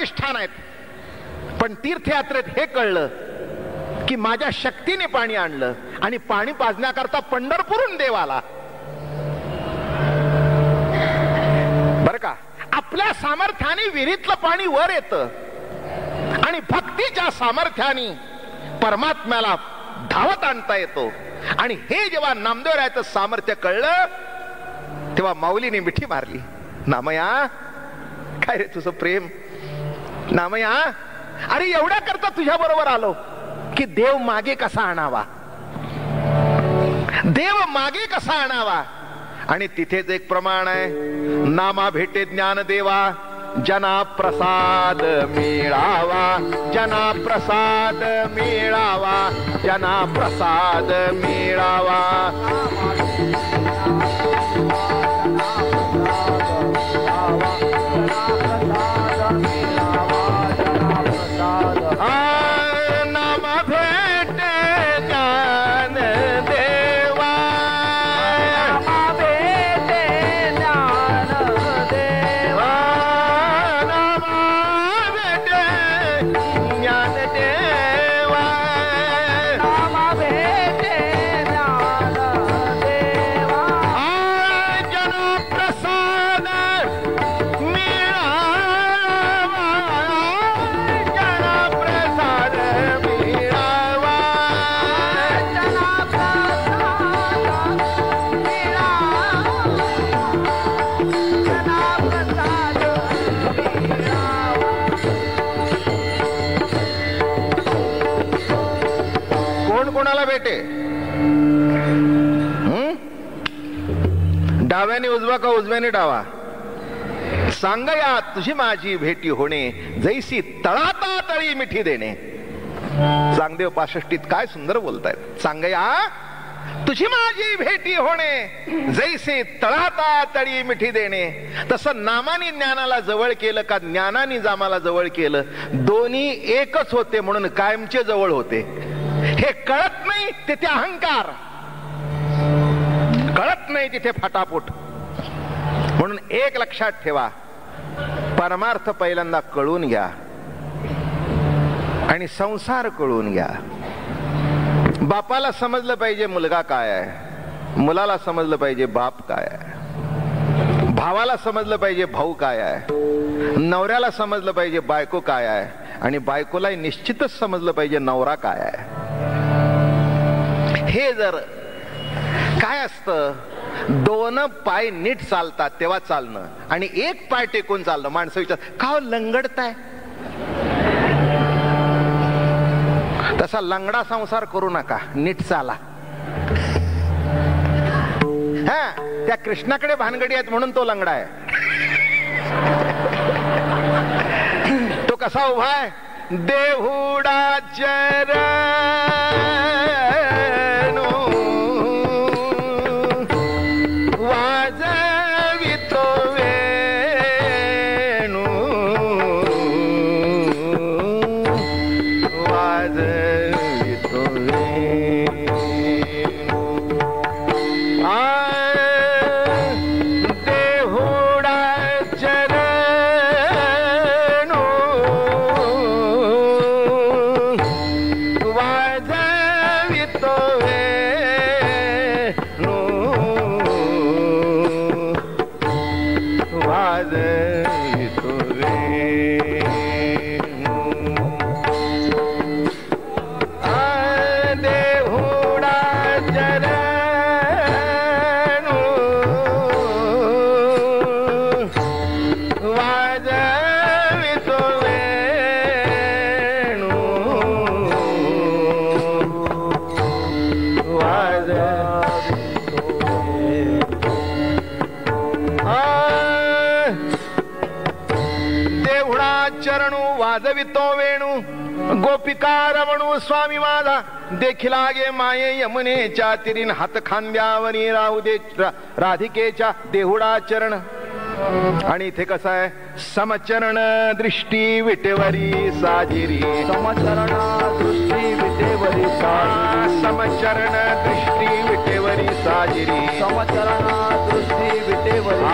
प्रतिष्ठान आहेत. पण तीर्थयात्रेत हे कळलं की माझ्या शक्तीने पाणी आणलं आणि पाणी पाजण्याकरता पंढरपूरहून देव आला. बर का, आपल्या सामर्थ्याने विहिरीतलं पाणी वर येतं आणि भक्तीच्या सामर्थ्याने परमात्म्याला धावत आणता येतो. आणि हे जेव्हा नामदेवरायाचं सामर्थ्य कळलं तेव्हा माऊलीने मिठी मारली. नामया, काय रे तुझं प्रेम? नामया, अरे एवढ्या करता तुझ्या बरोबर आलो की देव मागे कसा आणावा, देव मागे कसा आणावा. आणि तिथेच एक प्रमाण आहे, नामा भेटे ज्ञान देवा, जना प्रसाद मिळावा, जना प्रसाद मिळावा, जना प्रसाद मिळावा. भेटे डाव्याने उजवा का उजव्याने डावा, सांगया तुझी माझी भेटी होणे, जैसी तळाता तळी मिठी देणे. चांगदेव 65 काय सुंदर बोलतायत. सांगया तुझी माझी भेटी होणे, जैसे तळाता तळी मिठी देणे. तसं नामाने ज्ञानाला जवळ केलं का ज्ञानाने जामाला जवळ केलं, दोन्ही एकच होते म्हणून कायमचे जवळ होते. हे कळत नाही तिथे अहंकार, कळत नाही तिथे फटाफट. म्हणून एक लक्षात ठेवा, परमार्थ पहिल्यांदा कळून घ्या आणि संसार कळून घ्या. बापाला समजलं पाहिजे मुलगा काय आहे, मुलाला समजलं पाहिजे बाप काय आहे, भावाला समजलं पाहिजे भाऊ काय आहे, नवऱ्याला समजलं पाहिजे बायको काय आहे, आणि बायकोला निश्चितच समजलं पाहिजे नवरा काय आहे. हे जर काय असतं, दोन पाय नीट चालतात तेव्हा चालणं आणि एक पाय टेकून चालणं. माणसं विचार का लंगडताय, तसा लंगडा संसार करू नका, नीट चाला. हा, त्या कृष्णाकडे भानगडी आहेत म्हणून तो लंगडा आहे. तो कसा उभा आहे, देहुडा चरण वाजवितो वेणू, वाजवितो वेणू. देहुडा चरण वाजवितो वेणू, वाजवितो वेणू. देहुडा चरण वाजवितो वेणू, वाजवितो देहुडा चरणू वाजवितो वेणू. गोपिका रमणू स्वामी माझा, देखील गे माये यमुनेच्या तिरीन, हात खांद्यावरी राहू दे राधिकेच्या देहुडा चरण. आणि इथे कसं आहे, समचरण दृष्टी विटेवरी साजिरी, समचरण दृष्टी विटेवरी साजिरी, समचरण दृष्टी विटेवरी साजिरी, समचरण दृष्टी विटेवरी.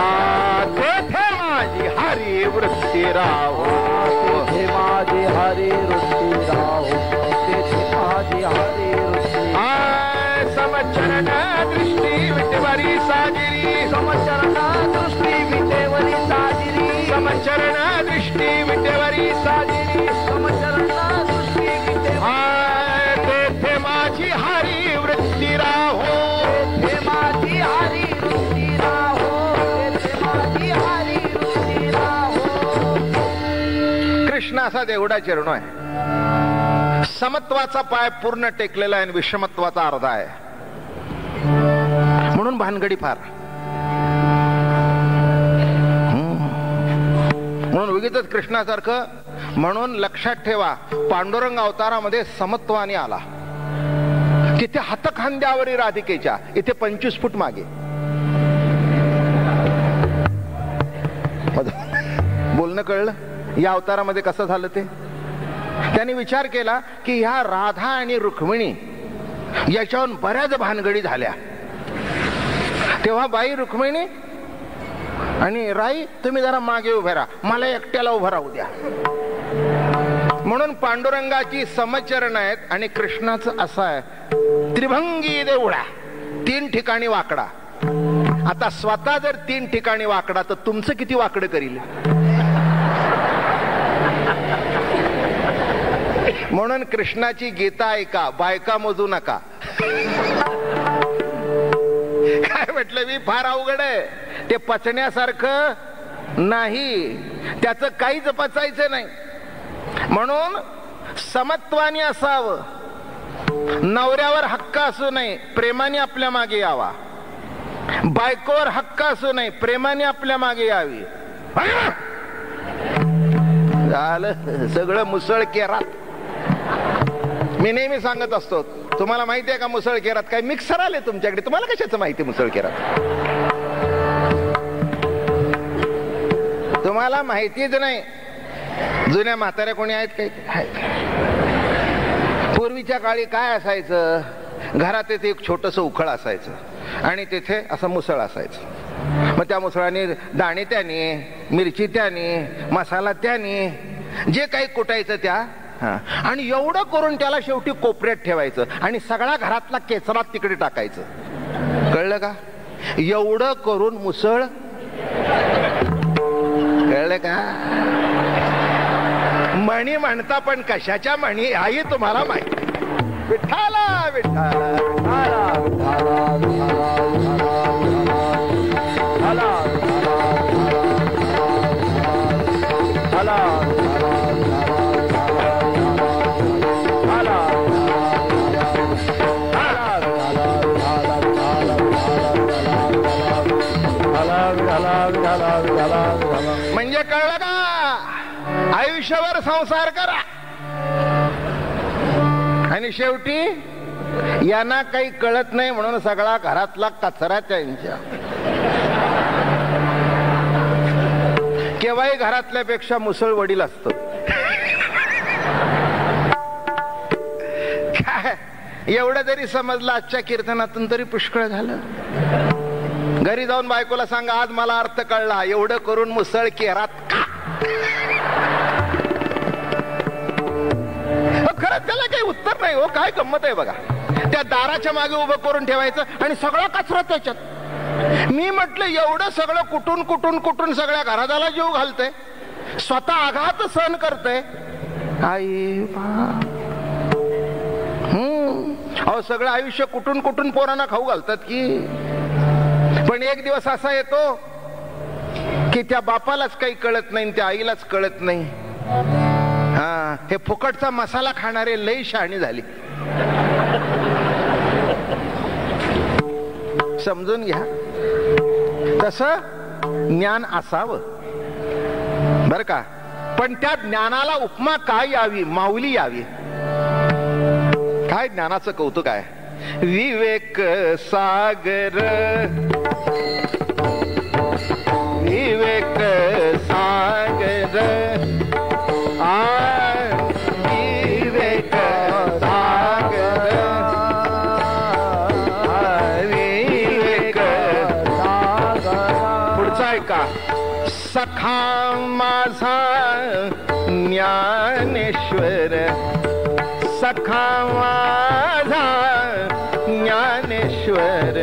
तेथे माझी हरी वृत्ती राहो, माझी हरी वृत्ती राहो, तेथे माझी हरी वृत्ती. समचरण दृष्टी विटेवरी साजिरी, समचरण दृष्टी विटेवरी साजिरी, समचरण दृष्टी विटेवरी साजिरी, समचरण दृष्टी विटेवरी. तेथे माझी हरी वृत्ती राहो, तेथे माझी हरी वृत्ती राहो, तेथे माझी हरी वृत्ती राहो. कृष्ण असा देवडा चरणो आहे. समत्वाचा पाय पूर्ण टेकलेला आहे आणि विषमत्वाचा अर्धा आहे. म्हणून भानगडी फार. म्हणून उगीचच कृष्णासारखं. म्हणून लक्षात ठेवा, पांडुरंग अवतारामध्ये समत्वाने आला. तिथे हातखांद्यावरील राधिकेच्या, इथे 25 फूट मागे. बोलणं कळलं या अवतारामध्ये कसं झालं ते. त्यांनी विचार केला की ह्या राधा आणि रुक्मिणी याच्याहून बऱ्याच भानगडी झाल्या. तेव्हा बाई रुक्मिणी आणि राई, तुम्ही जरा मागे उभे राहा, मला एकट्याला उभं राहू द्या. म्हणून पांडुरंगाची समचरण आहेत आणि कृष्णाचं असं आहे त्रिभंगी देवळा, 3 ठिकाणी वाकडा. आता स्वतः जर 3 ठिकाणी वाकडा तर तुमचं किती वाकडं करील. म्हणून कृष्णाची गीता ऐका, बायका मोजू नका. काय म्हटलं मी, फार अवघड आहे ते, पचण्यासारखं नाही, त्याचं काहीच पचायचं नाही. म्हणून समत्वाने असावं. नवऱ्यावर हक्क असू नये, प्रेमाने आपल्या मागे यावा. बायकोवर हक्क असू नये, प्रेमाने आपल्या मागे यावी. झालं सगळं मुसळ केरात. मी नेहमी सांगत असतो, तुम्हाला माहिती आहे का मुसळ केरात काय मिक्सर आले तुमच्याकडे, तुम्हाला कशाचं माहिती मुसळ केरात. तुम्हाला माहितीच नाही. जुन्या म्हाताऱ्या कोणी आहेत काही. पूर्वीच्या काळी काय असायचं, घरात तिथे एक छोटंसं उखळ असायचं आणि तिथे असं मुसळ असायचं. मग त्या मुसळाने दाणे त्याने, मिरची त्याने, मसाला त्याने, जे काही कुटायचं त्या, आणि एवढं करून त्याला शेवटी कोपऱ्यात ठेवायचं आणि सगळा घरातला केचरा तिकडे टाकायचं. कळलं का. एवढं करून मुसळ. कळलं का. म्हणी म्हणता पण कशाच्या म्हणी आई तुम्हाला माहिती. विठ्ठला विठ्ठला म्हणजे कळलं का. आयुष्यभर संसार करा आणि शेवटी यांना काही कळत नाही म्हणून सगळा घरातला कचरा त्यांच्या. केव्हाही घरातल्यापेक्षा मुसळ वडील असतो. काय एवढं जरी समजलं आजच्या कीर्तनातून तरी पुष्कळ झालं. घरी जाऊन बायकोला सांगा, आज मला अर्थ कळला, एवढं करून मुसळ केरात का. खरंच त्याला काही उत्तर नाही हो. काय गंमत आहे बघा. त्या दाराच्या मागे उभं करून ठेवायचं आणि सगळा कचरा त्याच्यात. मी म्हटलं एवढं सगळं कुठून कुठून कुठून सगळ्या घरादाला जीव घालतंय, स्वतः आघात सहन करतंय. आई अहो सगळं आयुष्य कुठून कुठून पोरांना खाऊ घालतात की. पण एक दिवस असा येतो की त्या बापालाच काही कळत नाही, त्या आईलाच कळत नाही. हे फुकटचा मसाला खाणारे लई शहाणी झाली. समजून घ्या. तसं ज्ञान असावं बर का. पण त्या ज्ञानाला उपमा काय यावी, माऊली यावी. काय ज्ञानाचं कौतुक आहे. विवेक सागर, विवेक सागर, विवेक सागर, विवेक सागर. पुढचा ऐका. सखा माझा ज्ञानेश्वर सखा माझा ज्ञानेश्वर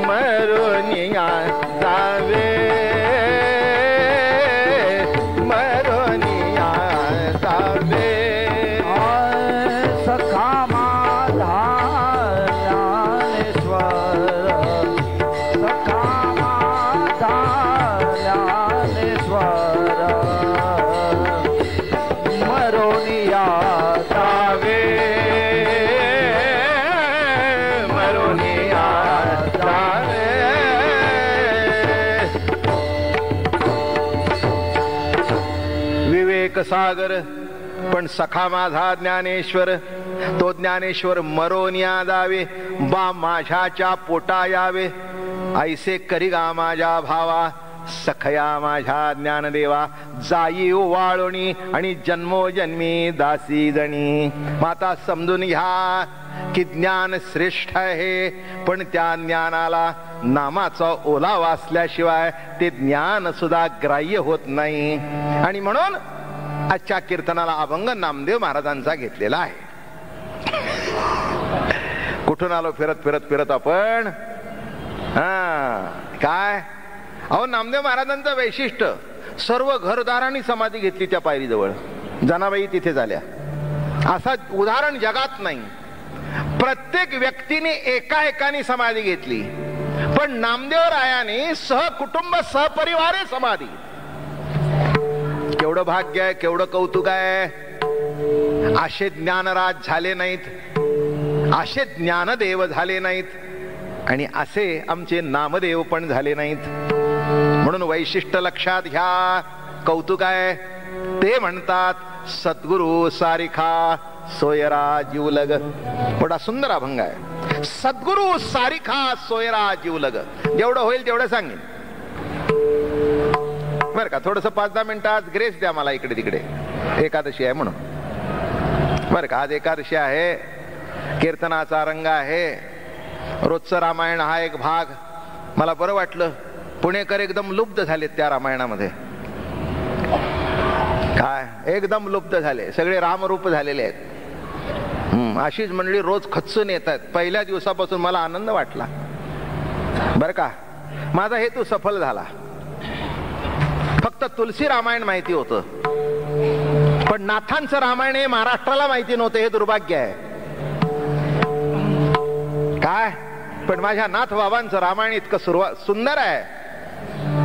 मरोनिया जावे मरोनिया जावे सखा माझा ज्ञानेश्वर सखा माझा ज्ञानेश्वर मरोनिया जावे मरोनिया जावे. विवेक सागर पण सखा माझा ज्ञानेश्वर, तो ज्ञानेश्वर मरोनिया जावे, बा माझ्याच्या पोटा यावे. ऐसे करी गा माझ्या भावा, सखया माझ्या ज्ञानदेवा. जाई वाळोणी आणि जन्मोजन्मी दासी जणी. माता समजून घ्या की ज्ञान श्रेष्ठ आहे, पण त्या ज्ञानाला नामाचा ओलावा असल्याशिवाय ते ज्ञान सुद्धा ग्राह्य होत नाही. आणि म्हणून आजच्या कीर्तनाला अभंग नामदेव महाराजांचा घेतलेला आहे. कुठून आलो फिरत फिरत फिरत आपण. काय अहो, नामदेव महाराजांचं वैशिष्ट्य, सर्व घरदारांनी समाधी घेतली त्या पायरीजवळ. जनाबाई तिथे झाल्या. असं उदाहरण जगात नाही. प्रत्येक व्यक्तीने एकाने समाधी घेतली, पण नामदेव रायाने सहकुटुंब सहपरिवारे समाधी. केवढं भाग्य आहे, केवढं कौतुक आहे. असे ज्ञानराज झाले नाहीत, असे ज्ञानदेव झाले नाहीत, आणि असे आमचे नामदेव पण झाले नाहीत. म्हणून वैशिष्ट्य लक्षात घ्या, कौतुक आहे. ते म्हणतात सद्गुरु सारिखा सोयरा जीवलग. थोडा सुंदर अभंग आहे. सद्गुरु सारिखा सोयरा जीवलग. जेवढं होईल तेवढं सांगेन बर का. थोडस 5-10 मिनिटं आज ग्रेस द्या मला इकडे तिकडे. एकादशी आहे म्हणून बर का. आज एकादशी आहे, कीर्तनाचा रंग आहे. रोजचं रामायण हा एक भाग. मला बरं वाटलं, पुणेकर एकदम लुब्ध झालेत त्या रामायणामध्ये. काय एकदम लुब्ध झाले, सगळे रामरूप झालेले आहेत. अशीच मंडळी रोज खच्चून येत आहेत. पहिल्या दिवसापासून मला आनंद वाटला बर का. माझा हेतू सफल झाला. फक्त तुलसी रामायण माहिती होतं, पण नाथांचं रामायण हे महाराष्ट्राला माहिती नव्हतं. हे दुर्भाग्य आहे. काय पण माझ्या नाथ बाबांचं रामायण इतकं सुंदर आहे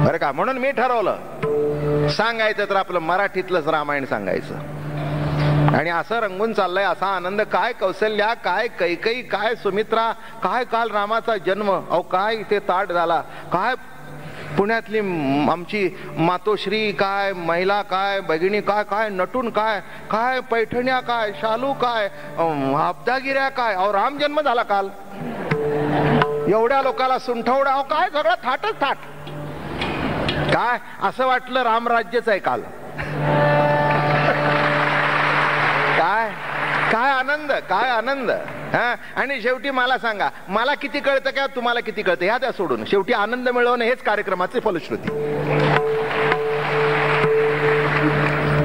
बरं का. म्हणून मी ठरवलं सांगायचं तर आपलं मराठीतलंच रामायण सांगायचं. आणि असं रंगून चाललंय, असा आनंद. काय कौशल्या, काय कैकई, काय सुमित्रा, काय काल रामाचा जन्म. अहो काय इथे ताट झाला. काय पुण्यातली आमची मातोश्री, काय महिला, काय भगिनी, काय काय नटून, काय काय पैठण्या, काय शालू, काय हापदागिऱ्या, काय. अहो राम जन्म झाला काल. एवढ्या लोकाला सुंठवडा. अहो काय सगळं थाटच थाट. काय असं वाटलं रामराज्यच आहे काल. काय काय आनंद, काय आनंद. आणि शेवटी मला सांगा, मला किती कळतं का तुम्हाला किती कळतं ह्या त्या सोडून, शेवटी आनंद मिळवणं हेच कार्यक्रमाचे फलश्रुती.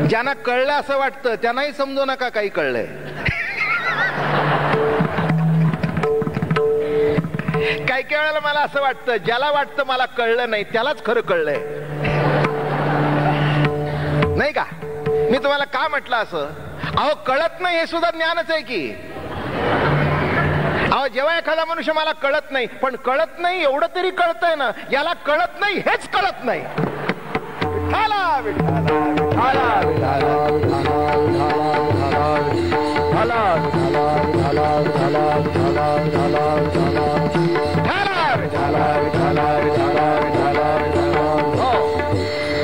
ज्यांना कळलं असं वाटतं त्यांनाही समजू नका काही कळलंय. काही काही वेळेला मला असं वाटतं, ज्याला वाटतं मला कळलं नाही त्यालाच खरं कळलंय, नाही का. मी तुम्हाला का म्हटलं असं. अहो कळत नाही हे सुद्धा ज्ञानच आहे की. अहो जेव्हा एखादा मनुष्य मला कळत नाही, पण कळत नाही एवढं तरी कळतंय ना, याला कळत नाही हेच कळत नाही. विठाला विठाला विठाला विठाला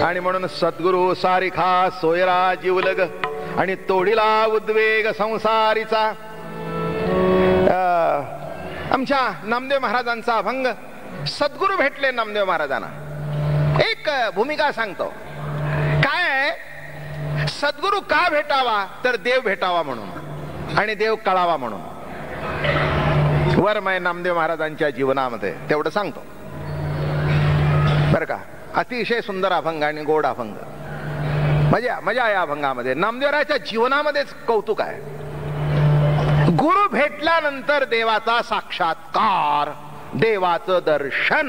आणि म्हणून सद्गुरु सारिखा सोयरा जीवलग. आणि तोडीला उद्वेग संसारीचा. आमच्या नामदेव महाराजांचा अभंग. सद्गुरु भेटले नामदेव महाराजांना. एक भूमिका सांगतो. काय सद्गुरु का भेटावा, तर देव भेटावा म्हणून आणि देव कळावा म्हणून. वरमय नामदेव महाराजांच्या जीवनामध्ये तेवढं सांगतो बरं का. अतिशय सुंदर अभंग आणि गोड अभंग. मजा आहे अभंगामध्ये. नामदेवरायाच्या जीवनामध्येच कौतुक आहे. गुरु भेटल्यानंतर देवाचा साक्षात्कार, देवाचं दर्शन.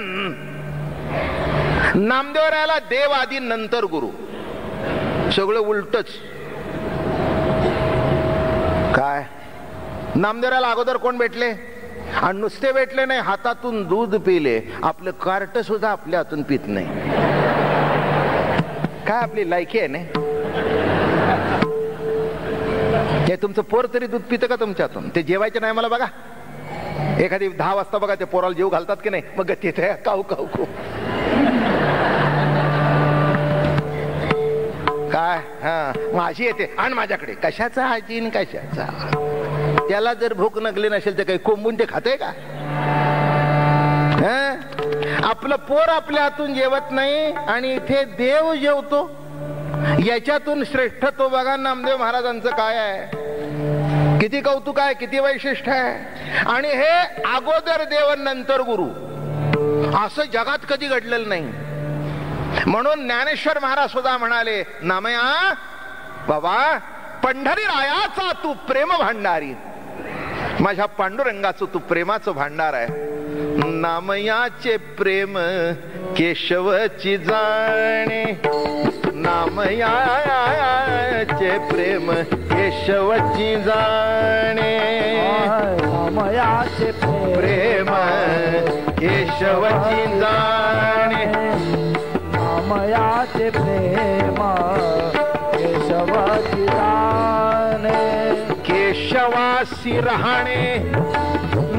नामदेवरायाला देव आधी, नंतर गुरु. सगळं उलटच. काय नामदेवरायाला अगोदर कोण भेटले? आणि नुसते भेटले नाही, हातातून दूध पिले. आपलं कार्ट सुद्धा आपल्या हातून पित नाही. काय आपली लायकी आहे नाही? हे तुमचं पोर तरी दूध पितं का तुमच्यातून? ते जेवायचे नाही मला बघा. एखादी 10 वाजता बघा ते पोराला जेव घालतात की नाही, मग तिथे काऊ काऊ काऊ. काय माझी येते आणि माझ्याकडे कशाचा आजी आणि कशाचा. त्याला जर भूक नगली नसेल तर काही कोंबून ते खाते का? आपलं पोर आपल्या हातून जेवत नाही आणि इथे देव जेवतो. याच्यातून श्रेष्ठत्व बघा नामदेव महाराजांचं काय आहे. किती कौतुक आहे, किती वैशिष्ट्य आहे. आणि हे अगोदर देव नंतर गुरु असं जगात कधी घडलेलं नाही. म्हणून ज्ञानेश्वर महाराज सुद्धा म्हणाले, नामया बाबा पंढरी रायाचा तू प्रेम भांडारी. माझ्या पांडुरंगाचं तू प्रेमाचं भांडार आहे. नामयाचे प्रेम केशवची जाणे. नामयाचे प्रेम केशवची जाणे. नामयाचे प्रेम केशवची जाणे. नामयाचे प्रेम केशवची जाणे. केशवासी राहणे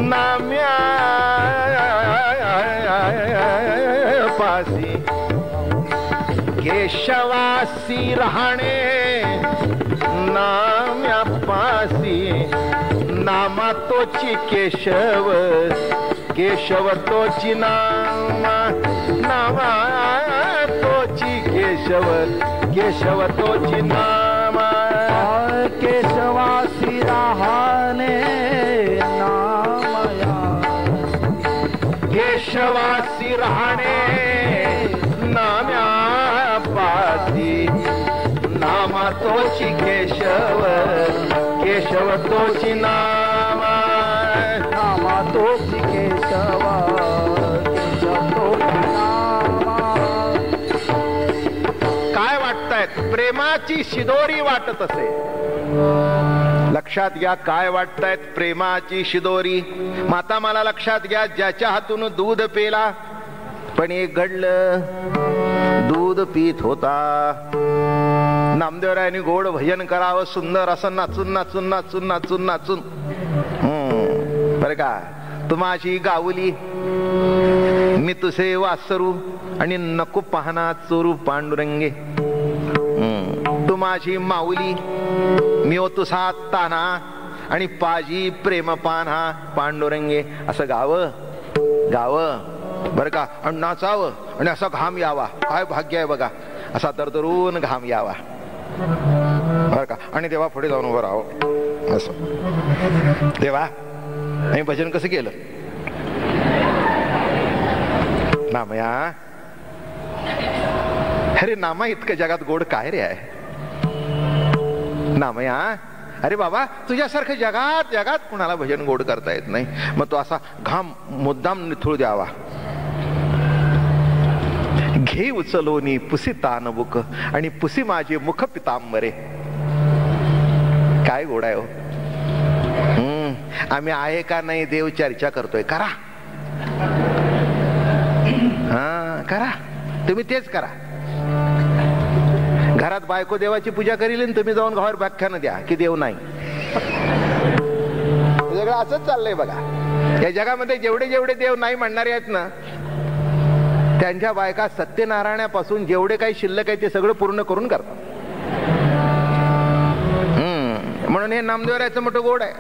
नाम्या पासी. केशवासी राहणे नाम्या पासी. नामा तोची केशव, केशव तोची नामा. नामा तोची केशव, केशव तोची नामा. केशवासी राहणे नामया. केशवासी राहणे नाम्या पासी. नामा तोची केशव, केशव तोची नामा. नामा तोची केशव, केशव तोची नामा. काय वाटतायत? प्रेमाची शिदोरी वाटत असे. लक्षात घ्या काय वाटतायत? प्रेमाची शिदोरी. माता मला लक्षात घ्या, ज्याच्या हातून दूध पेला पण एक घडलं, दूध पीत होता. नामदेवरायांनी गोड भजन करावं, सुंदर असं नाचून नाचून नाचून नाचून नाचून. बरं का, तू माझी गावली मी तुझे वासरू आणि नको पाहना चोरू पांडुरंगे. तू माझी माऊली मी ओ तुझा ताना आणि पाजी प्रेम पाना पांडुरंगे. असं गावं बरं का, आणि नाचावं आणि असा घाम यावा. काय भाग्य आहे बघा, असा तरतरून घाम यावा बरं का. आणि देवा पुढे जाऊन उभं राहावं असं. देवा आम्ही भजन कसं केलं? नामया, अरे नामा इतकं जगात गोड काय रे आहे? नामया, अरे बाबा तुझ्यासारखं जगात जगात कुणाला भजन गोड करता येत नाही. मग तो असा घाम मुद्दाम निथळू द्यावा. घे उचलोनी पुसी तानबुक आणि पुसी माझे मुख पितांबरे. काय गोड आहे हो. आम्ही आहे का नाही देव चर्चा करतोय. करा करा, तुम्ही तेच करा. घरात बायको देवाची पूजा करील आणि तुम्ही जाऊन घरावर व्याख्यान द्या की देव नाही. सगळं असंच चाललंय बघा. या जगामध्ये जेवढे जेवढे देव नाही म्हणणारे आहेत ना, त्यांच्या बायका सत्यनारायणापासून जेवढे काही शिल्लक आहे ते सगळं पूर्ण करून करतात. म्हणून हे नामदेवरायचं मोठं गोड आहे,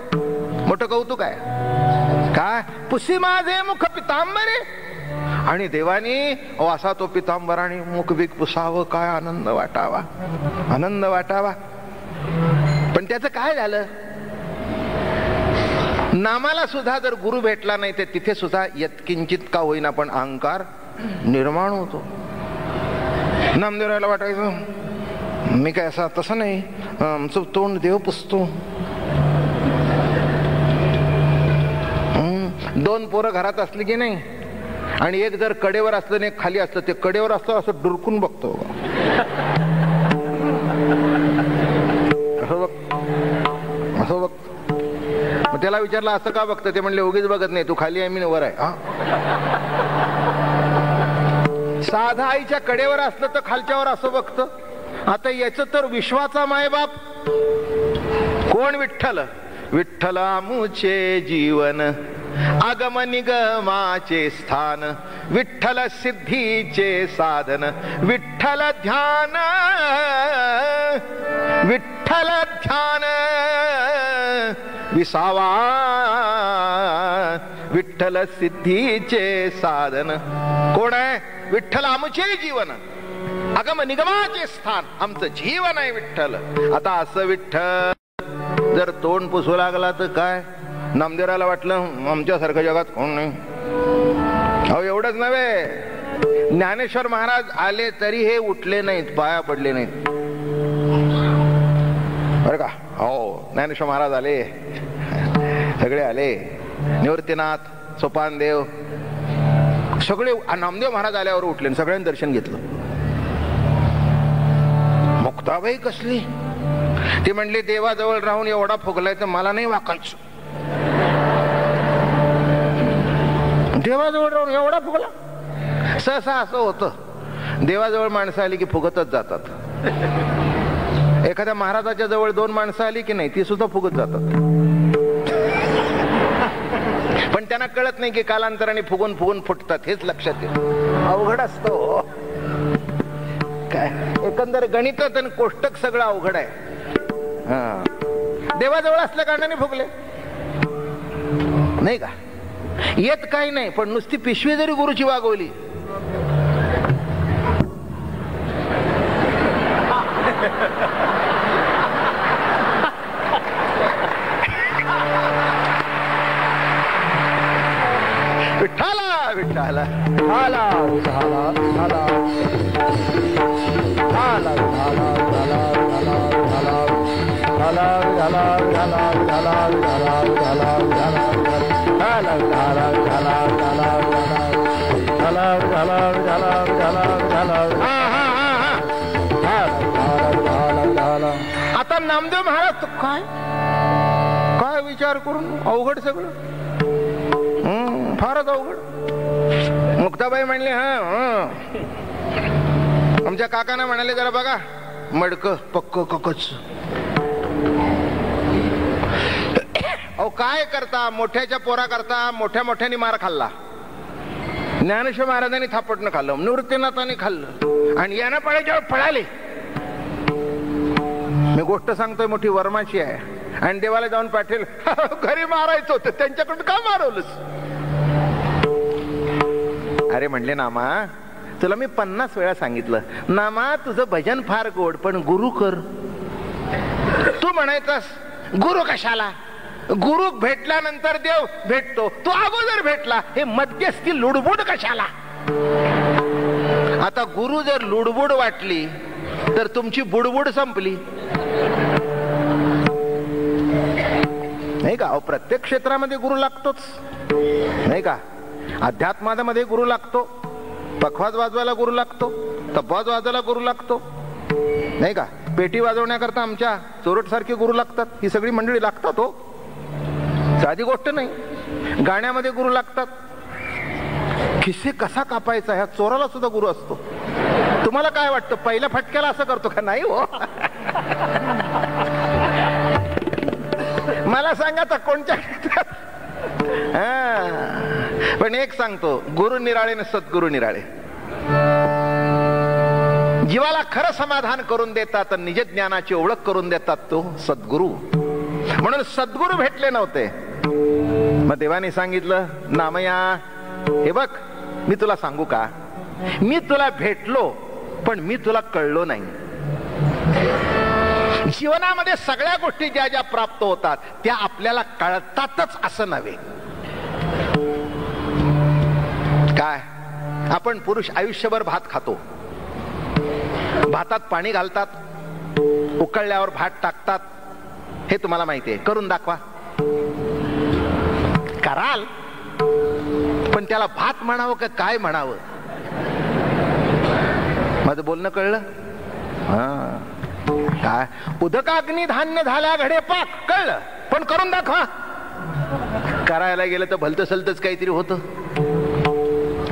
मोठं कौतुक आहे. काय पुसी माझे मुख पितांबरे. आणि देवानी असा तो पितांबराने मुख बिक पुसावं. काय आनंद वाटावा, आनंद वाटावा. पण त्याचं काय झालं? नामाला सुद्धा जर गुरु भेटला नाही तर तिथे सुद्धा यत्किंचित का होईना पण अहंकार निर्माण होतो. नामदेवरायला वाटायचं मी काय असं तसं नाही, आमचं तोंड देव पुसतो. 2 पोरं घरात असली की नाही, आणि एक जर कडेवर असलं नाही खाली असलं, ते कडेवर असतं असं डुरकून बघतो. असं बघ. मग त्याला विचारलं असं का बघतं, ते म्हणले उगीच बघत नाही, तू खाली आहे मी वर आहे. साधा आईच्या कडेवर असलं तर खालच्यावर असं बघतं. आता याचं तर विश्वाचा मायबाप कोण? विठ्ठल. विठ्ठल आमुचे जीवन, आगम निगमाचे स्थान, विठ्ठल सिद्धीचे साधन, विठ्ठल ध्यान, विठ्ठल ध्यान विसावा, विठ्ठल सिद्धीचे साधन. कोण आहे? विठ्ठल आमचे जीवन, आगम निगमाचे स्थान, आमचं जीवन आहे विठ्ठल. आता असं विठ्ठल जर तोंड पुसू लागला तर काय? नामदेवाला वाटलं आमच्यासारखं जगात कोण नाही. अहो एवढंच नव्हे, ज्ञानेश्वर महाराज आले तरी हे उठले नाहीत, पाया पडले नाहीत बरं का. हो, ज्ञानेश्वर महाराज आले, सगळे आले, निवृत्तीनाथ, सोपानदेव सगळे. नामदेव महाराज आल्यावर उठले, सगळ्यांनी दर्शन घेतलं. मुक्ताबाई कसली? ते म्हणले देवाजवळ राहून एवढा फुगलाय तर मला नाही वाकायचं. देवाजवळ राहून एवढा फुगला? सहसा असं होतं, देवाजवळ माणसं आली की फुगतच जातात. एखाद्या महाराजाच्या जवळ 2 माणसं आली की नाही, ती सुद्धा फुगत जातात. पण त्यांना कळत नाही की कालांतराने फुगून फुगून फुटतात, हेच लक्षात येतं. अवघड असतो काय, एकंदर गणितात आणि कोष्टक सगळं अवघड आहे. देवाजवळ असल्या कारणाने फुगले नाही का? येत काही नाही, पण नुसती पिशवी जरी गुरुची वागवली विठ्ठला विठ्ठला झाला झाला झाला झाला आता नामदेव महाराज काय काय विचार करून अवघड सगळं, फारच अवघड. मुक्ताबाई म्हणले आमच्या काकांना म्हणाले जरा बघा मडक पक्क ककच. अहो काय करता, मोठ्याच्या पोरा करता मोठ्या मोठ्याने मार खाल्ला. ज्ञानेश्वर महाराजांनी थापटणं खाल्लं, निवृत्तीनाथांनी खाल्लं, आणि यानं पळायच्यावर पळाले. मी गोष्ट सांगतोय मोठी वर्माची आहे, आणि देवाला जाऊन पाठेल घरी मारायचं होतं, त्यांच्याकडून का मारवलंस? अरे म्हणले नामा, तुला मी 50 वेळा सांगितलं, नामा तुझं भजन फार गोड, पण गुरु कर. तू म्हणायचास गुरु कशाला? गुरु भेटल्यानंतर देव भेटतो, तो अगोदर भेटला, हे मध्यस्थी लुडबुड कशाला? आता गुरु जर लुडबुड वाटली तर तुमची बुडबुड संपली नाही का? प्रत्येक क्षेत्रामध्ये गुरु लागतोच नाही का? अध्यात्मामध्ये गुरु लागतो, पखवाज वाजवायला गुरु लागतो, तपवाज वाजवायला गुरु लागतो नाही का? पेटी वाजवण्याकरता आमच्या चोरट सारखे गुरु लागतात. ही सगळी मंडळी लागतात हो, साधी गोष्ट नाही. गाण्यामध्ये गुरु लागतात. खिसे कसा कापायचा ह्या चोराला सुद्धा गुरु असतो. तुम्हाला काय वाटतं, पहिल्या फटक्याला असं करतो का? नाही हो. मला सांगा तर कोणत्या क्षेत्रात? पण एक सांगतो, गुरु निराळे न सद्गुरु निराळे. जीवाला खरं समाधान करून देतात, निज ज्ञानाची ओळख करून देतात, तो सद्गुरु. म्हणून सद्गुरु भेटले नव्हते. मग देवाने सांगितलं, नामया हे बघ, मी तुला सांगू का, मी तुला भेटलो पण मी तुला कळलो नाही. जीवनामध्ये सगळ्या गोष्टी ज्या ज्या प्राप्त होतात त्या आपल्याला कळतातच असं नव्हे. काय आपण पुरुष आयुष्यभर भात खातो, भातात पाणी घालतात, उकळल्यावर भात टाकतात हे तुम्हाला माहिती आहे. करून दाखवा. कराल, पण त्याला भात म्हणावं का काय म्हणावं? माझं बोलणं कळलं? काय उदकाग्नी धान्य झाल्या घडे पाक, कळलं, पण करून दाखवा. करायला गेलं तर भलतं सलतच काहीतरी होतं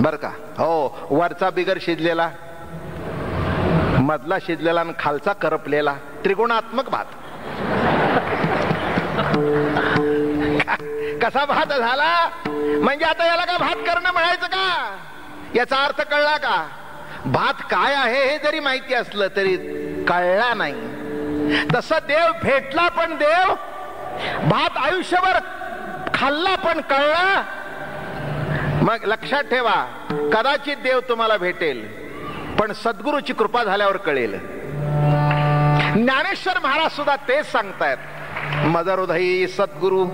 बर का. हो, वरचा बिगर शिजलेला, मधला शिजलेला आणि खालचा करपलेला, त्रिगुणात्मक भात. कसा भात झाला म्हणजे आता याला काय भात करणं म्हणायचं का? याचा अर्थ कळला का? भात काय आहे हे जरी माहिती असलं तरी कळला नाही. तसं देव भेटला पण देव, भात आयुष्यभर खाल्ला पण कळला. मग लक्षात ठेवा, कदाचित देव तुम्हाला भेटेल पण सद्गुरूची कृपा झाल्यावर कळेल. ज्ञानेश्वर महाराज सुद्धा तेच सांगतायत. मदरुधई सद्गुरु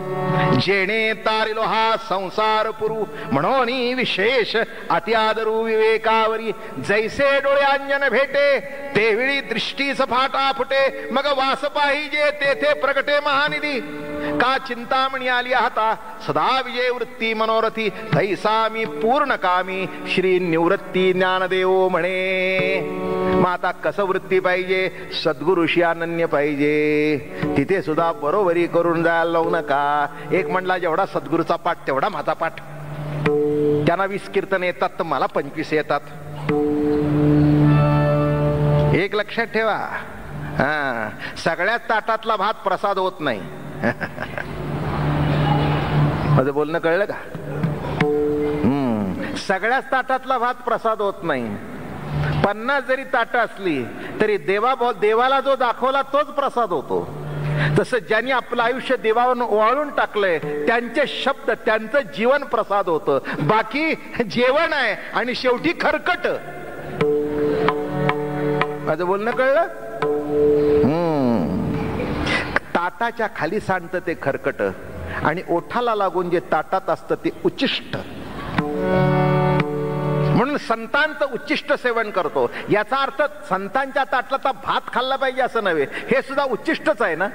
जेणे तारिलो हा संसार पुरू, म्हणून विशेष अत्यादरू विवेकावरी, जैसे डोळे अंजन भेटे तेवेळी दृष्टी सफाटा फुटे, मग वास पाहिजे तेथे प्रगटे महानिधी. का चिंतामणी आली आता सदा विजय वृत्ती मनोरथी, तैसा मी पूर्ण कामी श्री निवृत्ती ज्ञानदेव म्हणे. मग आता कसं वृत्ती पाहिजे? सद्गुरुशी अनन्य पाहिजे. तिथे सुद्धा बरोबरी करून जायला लावू नका. एक म्हणला जेवढा सद्गुरूचा पाठ तेवढा माझा पाठ. त्यांना 20 कीर्तन येतात तर मला 25 येतात. एक लक्षात ठेवा, सगळ्याच ताटातला भात प्रसाद होत नाही. माझं बोलणं कळलं का? सगळ्याच ताटातला भात प्रसाद होत नाही. 50 जरी ताटं असली तरी देवाला जो दाखवला तोच प्रसाद होतो. तसं ज्यांनी आपलं आयुष्य देवावर वाळून टाकलंय त्यांचे शब्द, त्यांचं जीवन प्रसाद होतं. बाकी जेवण आहे आणि शेवटी खरकट. माझं बोलणं कळलं? ताटाच्या खाली सांडतं ते खरकट आणि ओठाला लागून जे ताटात असतं ते उच्चिष्ट. म्हणून संतांचं उच्चिष्ट सेवन करतो. याचा अर्थ संतांच्या ताटला भात खाल्ला पाहिजे असं नव्हे, हे सुद्धा उच्चिष्टच आहे ना.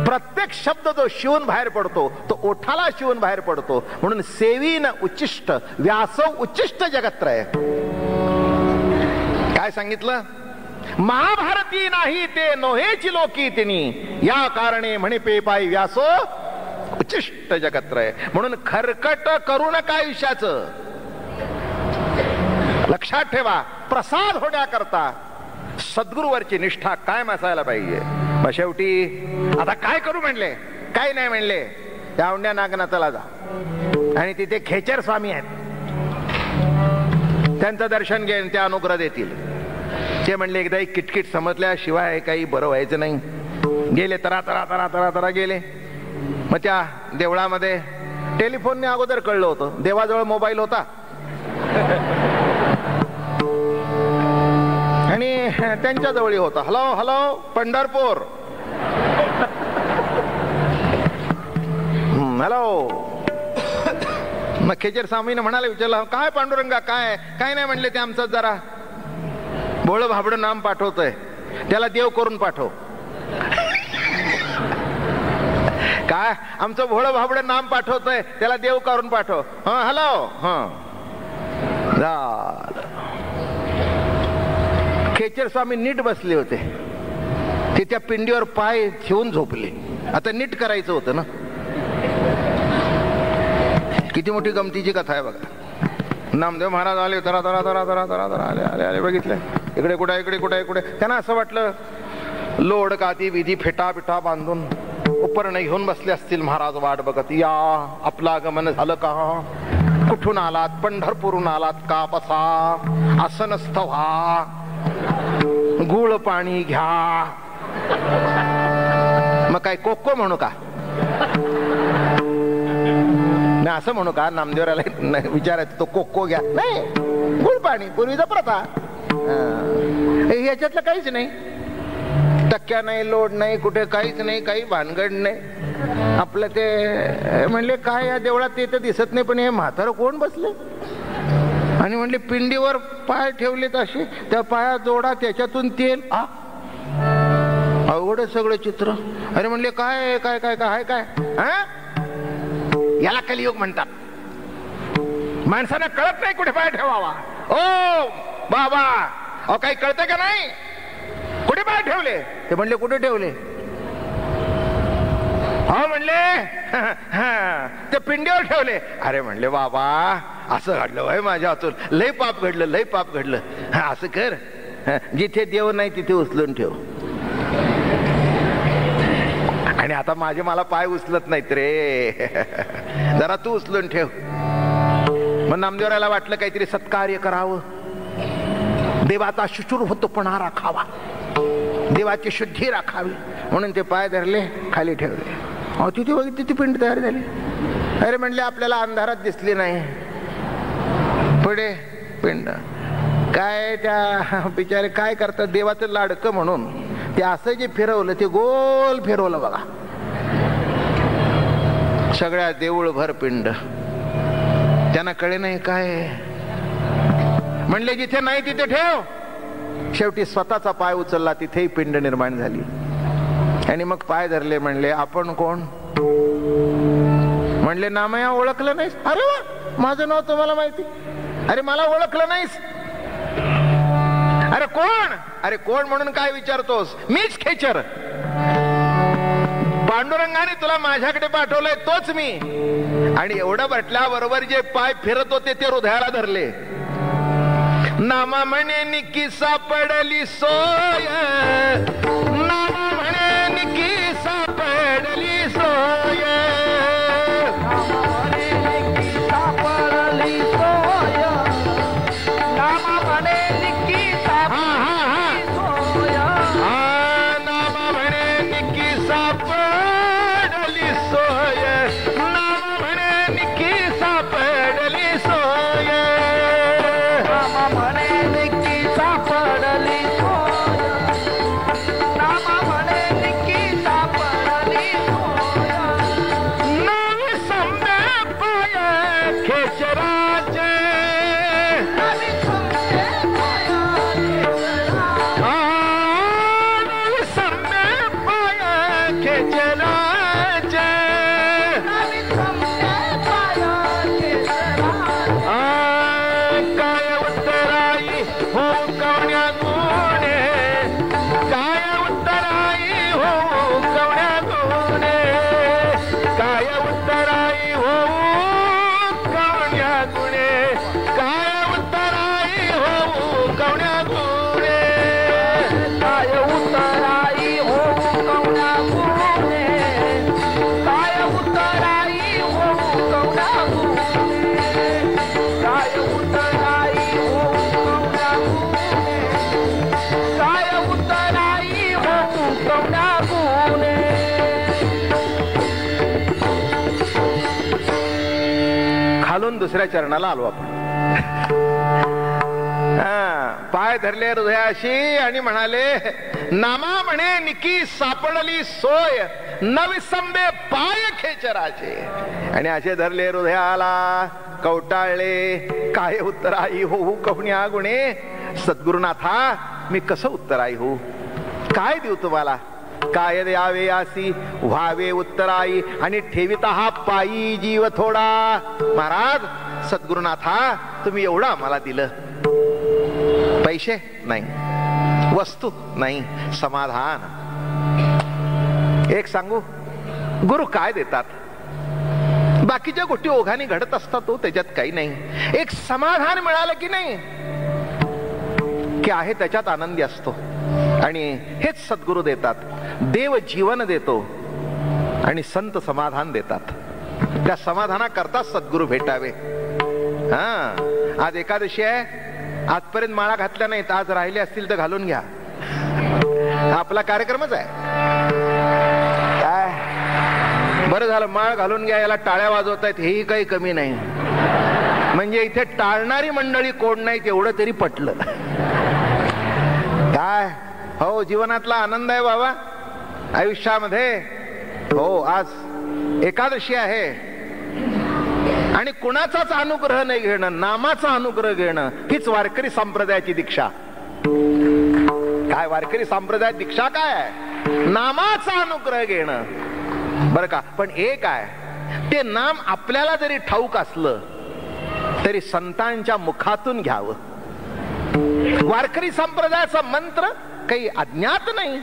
प्रत्येक शब्द जो शिवून बाहेर पडतो तो ओठाला शिवून बाहेर पडतो. म्हणून सेवीन उच्चिष्ट व्यासो उच्चिष्ट जगत्रय. काय सांगितलं? महाभारती नाही ते नोहेची लोकी तिनी, या कारणे म्हणे पे पाय व्यासो उच्चिष्ट जगत्रय. म्हणून खरकट करू नका आयुष्याचं. लक्षात ठेवा, प्रसाद होण्याकरता सद्गुरूवरची निष्ठा कायम असायला पाहिजे. मग शेवटी आता काय करू म्हणले? काय नाही म्हणले, त्या औंड्या नागनाथला जा आणि तिथे खेचर स्वामी आहेत, त्यांचं दर्शन घेऊन ते अनुग्रह देतील. ते म्हणले एकदा एक किटकिट समजल्याशिवाय काही बरं व्हायचं नाही. गेले तरा तरा तरा तरा तरा गेले. मग त्या देवळामध्ये टेलिफोनने अगोदर कळलं होतं, देवाजवळ मोबाईल होता आणि त्यांच्या जवळ होता. Hello hello Pandharpur, hello. मग खेचर स्वामीने म्हणाले, विचारलं काय पांडुरंगा काय? काय नाही म्हणले, ते आमचं जरा भोळं भाबडं नाम पाठवतोय, त्याला देव करून पाठव. काय? आमचं भोळं भाबडं नाम पाठवतोय, त्याला देव करून पाठव. हा हॅलो. हा खेचर स्वामी नीट बसले होते. ते त्या पिंडीवर पाय ठेवून झोपले. आता नीट करायचं होतं ना. किती मोठी गमतीची कथा आहे बघा. नामदेव महाराज आले, तरा तरा तरा तरा तरा तरा आले आले आले. बघितलं इकडे कुठे इकडे कुठे इकडे. त्यांना असं वाटलं लोड काती विधी फेटा पिठा बांधून उपरण घेऊन बसले असतील महाराज वाट बघत. या आपलं आगमन झालं का? कुठून आलात? पंढरपूरून आलात का? बसा, आसन व्हा, गुळ पाणी घ्या. मग काय कोको म्हणू का? मी असं म्हणू का? नामदेवराला विचारायचं तो कोको घ्या. नाही, गुळ पाणी पूर्वीचा प्रथा. ह्याच्यातलं काहीच नाही. टक्क्या नाही, लोड नाही, कुठे काहीच नाही, काही भानगड नाही. आपलं ते म्हणले काय या देवळात ते तर दिसत नाही, पण हे म्हातारं कोण बसले? आणि म्हणले पिंडीवर पाय ठेवलेत असे, त्या पाया जोडा, त्याच्यातून तेल. अवघड सगळं चित्र. अरे म्हणले काय काय काय काय काय हा? याला कलियुग म्हणतात. माणसाला कळत नाही कुठे पाय ठेवावा. ओ बाबा, अहो काही कळतंय का नाही? कुठे पाय ठेवले? ते म्हणले कुठे ठेवले? हो म्हणले ते पिंडीवर ठेवले. अरे म्हणले बाबा असं घडलं वय माझ्या हातून, लय पाप घडलं, लय पाप घडलं. असं कर, जिथे देव नाही तिथे उचलून ठेव. आणि आता माझे मला पाय उचलत नाहीत रे, जरा तू उचलून ठेव. मग नामदेवराला वाटलं काहीतरी सत्कार्य करावं, देवाचा शुचिर्भूतपणा राखावा, देवाची शुद्धी राखावी म्हणून ते पाय धरले, खाली ठेवले. तिथे बघितली ती पिंड तयार झाली. अरे म्हणले आपल्याला अंधारात दिसली नाही, पुढे पिंड. काय त्या बिचारे काय करतात, देवाचं लाडकं म्हणून ते असं जे फिरवलं ते गोल फिरवलं बघा. सगळ्या देऊळभर पिंड. त्यांना कळे नाही काय. म्हणले जिथे नाही तिथे ठेव. शेवटी स्वतःचा पाय उचलला, तिथेही पिंड निर्माण झाली. आणि मग पाय धरले. म्हणले आपण कोण? म्हणले नामया ओळखलं नाहीस? अरे वा, माझं नाव तुम्हाला माहिती? अरे मला ओळखलं नाहीस? अरे कोण? अरे कोण म्हणून काय विचारतोस? मीच खेचर. पांडुरंगाने तुला माझ्याकडे पाठवलंय तोच मी. आणि एवढं म्हटल्याबरोबर जे पाय फिरत होते ते हृदयाला धरले. नामा म्हणे निकी सापडली सोय, नामा म्हणे निकी सापडली सोय, नामा म्हणे निकी सापडली सोय, नामा म्हणे निकी सापडली सोय, नामा म्हणे निकी सापडली सोय, नामा म्हणे निकी सापडली सोय, नामा म्हणे निकी सापडली सोय, नामा म्हणे निकी सापडली सोय. नवी संबे पाय खेचराचे, नवी संबे पाय खेचराचे, नवी संबे पाय खेचराचे, नवी संबे पाय खेचराचे. काय उत्तराई हो कवण्या गुणे, काय उत्तराई हो कवण्या गुणे, काय उत्तराई हो कवण्या गुणे, काय उत्तराई हो कवण्या गुणे, काय उतराई हो कवना गुणे, काय उतराई हो कवना गुणे, काय उतराई हो कवना गुणे, काय उतराई हो कवना गुणे. खालून दुसऱ्या चरणाला आलो आपण. पाय धरले हृदयाशी आणि म्हणाले नामा म्हणे निकी सापडली सोय, नविसंबे पाय खेचराचे. आणि असे धरले हृदयाला, कवटाळले. काय उत्तराई होऊ कवण्या गुणे. सद्गुरुनाथा मी कसं उत्तराई होऊ? काय देऊ तुम्हाला? काय द्यावे यासी व्हावे उत्तराई, आणि ठेविता हा पायी जीव थोडा. महाराज सद्गुरुनाथा तुम्ही एवढं आम्हाला दिलं, पैसे नाही, वस्तू नाही, समाधान. एक सांगू, गुरु काय देतात? बाकीच्या गोष्टी ओघाने घडत असतात, तो त्याच्यात काही नाही. एक समाधान मिळालं की नाही की आहे त्याच्यात आनंदी असतो. आणि हेच सद्गुरु देतात. देव जीवन देतो आणि संत समाधान देतात. त्या समाधानाकरता सद्गुरु भेटावे. आज एकादशी आहे, आजपर्यंत माळा घातल्या नाहीत, आज राहिले असतील तर घालून घ्या. आपला कार्यक्रमच आहे. काय बरं झालं, माळ घालून घ्या. याला टाळ्या वाजवत आहेत हेही काही कमी नाही. म्हणजे इथे टाळणारी मंडळी कोण नाही तेवढं तरी पटलं. काय हो, जीवनातला आनंद आहे बाबा आयुष्यामध्ये. हो, आज एकादशी आहे आणि कुणाचाच अनुग्रह नाही घेणं, नामाचा अनुग्रह घेणं, हीच वारकरी संप्रदायाची दीक्षा. काय वारकरी संप्रदायात दीक्षा काय आहे? नामाचा अनुग्रह घेणं बरं का. पण एक आहे, ते नाम आपल्याला जरी ठाऊक असलं तरी संतांच्या मुखातून घ्यावं. वारकरी संप्रदायाचा मंत्र काही अज्ञात नाही.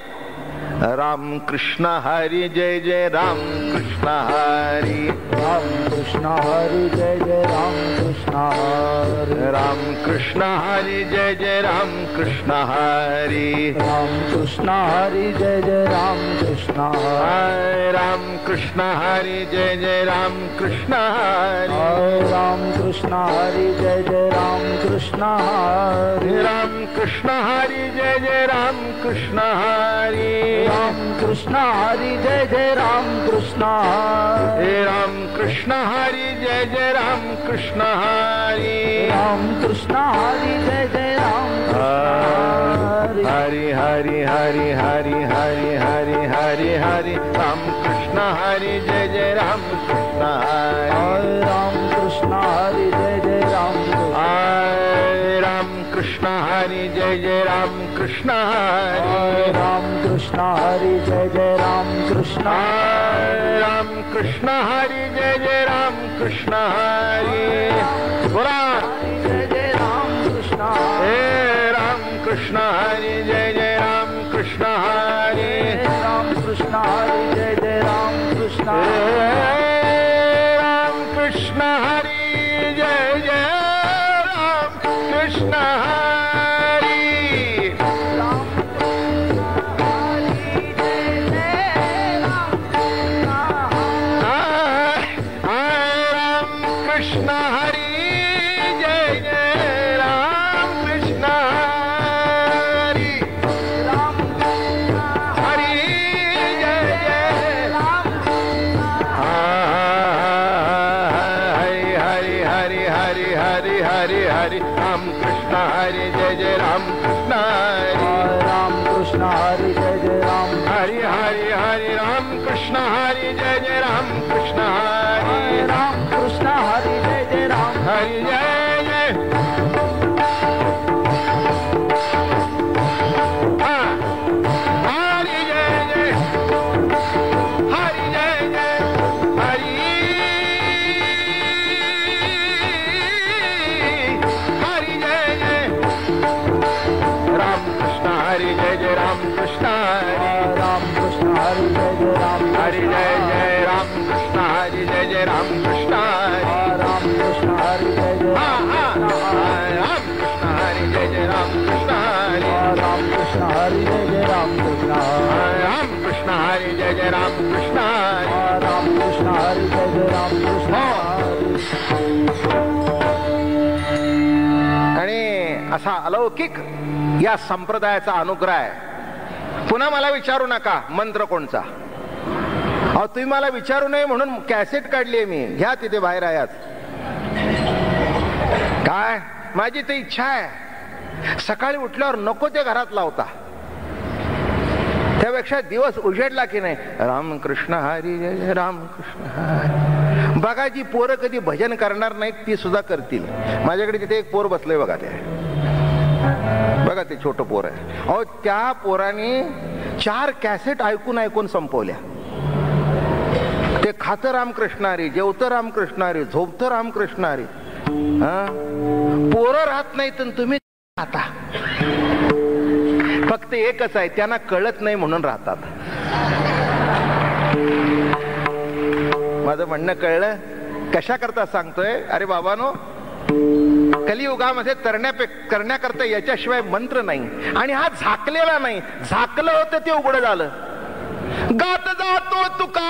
राम कृष्ण हरी जय जय राम कृष्ण हरी, राम कृष्ण हरी जय जय राम कृष्ण हरी, राम कृष्ण हरी जय जय राम कृष्ण हरी, राम कृष्ण हरी जय जय राम कृष्ण हरी, राम कृष्ण हरी जय जय राम कृष्ण हरी, राम कृष्ण हरी जय जय राम कृष्ण हरी, राम कृष्ण हरी जय जय राम कृष्ण हरी, राम कृष्ण हरी जय जय राम कृष्ण हरी, राम कृष्ण हरी जय जय राम कृष्ण हरी, राम कृष्ण हरी जय जय राम कृष्ण हरी हरी हरी हरी हरी हरी हरी हरी, राम कृष्ण हरी जय जय राम कृष्ण हरी, राम कृष्ण हरी जय जय राम राम कृष्ण हरी जय जय राम कृष्ण हरी, राम कृष्ण हरी जय जय राम कृष्ण राम कृष्ण हरी जय जय राम कृष्ण हरी, बोला जय जय राम कृष्ण हे राम कृष्ण हरी जय जय राम कृष्ण हरी, राम कृष्ण हरी जय जय राम कृष्ण राम कृष्ण हरी जय जय राम कृष्ण हरी, कृष्ण हरी जय जय राम कृष्ण हरी, हरी जय जय हरी हरी हरी हरी हरी हरी, राम कृष्ण हरी जय जय राम कृष्ण हरी, राम कृष्ण हरी जय जय राम हरी हरी हरी, राम कृष्ण हरी जय जय राम कृष्ण हरी, राम कृष्ण हरी जय जय राम हरि जय जय, हरि जय जय, हरि जय जय, हरि हरि जय जय, राम कृष्ण हरि जय जय राम कृष्ण हरि, राम कृष्ण हरी जय जय राम हरि जय जय, राम कृष्ण हरि जय जय राम कृष्ण हरि, राम कृष्ण हरी जय जय राम कृष्ण हरि जय जय राम कृष्ण हरि, राम कृष्ण हरी जय जय राम कृष्ण राम कृष्ण हरि जय जय राम कृष्ण हरि, राम कृष्ण हरी जय जय राम कृष्ण आणि असा अलौकिक या संप्रदायाचा अनुग्रह आहे. पुन्हा मला विचारू नका मंत्र कोणचा. अहो तुम्ही मला विचारू नये म्हणून कॅसेट काढली मी, घ्या तिथे बाहेर आयात. काय माझी ते इच्छा आहे, सकाळी उठल्यावर नको ते घरात लावता, त्यापेक्षा दिवस उजेडला की नाही रामकृष्ण हरी जय जय रामकृष्ण हरी. बघा जी पोरं कधी भजन करणार नाहीत ती सुद्धा करतील. माझ्याकडे तिथे एक पोर बसलंय बघा, ते बघा ते छोटं पोर आहे. अहो त्या पोराने 4 कॅसेट ऐकून ऐकून संपवल्या. ते खातं रामकृष्ण हरी, जेवतं रामकृष्ण हरी, झोपतं रामकृष्ण हरी. पोरं राहत नाही तर तुम्ही राहता. फक्त एकच आहे, त्यांना कळत नाही म्हणून राहतात. माझं म्हणणं कळलं कशा करता सांगतोय. अरे बाबानो, कलियुगामध्ये करण्याकरता याच्याशिवाय मंत्र नाही. आणि हा झाकलेला नाही, झाकलं होतं ते उघड झालं. गात जातो तुका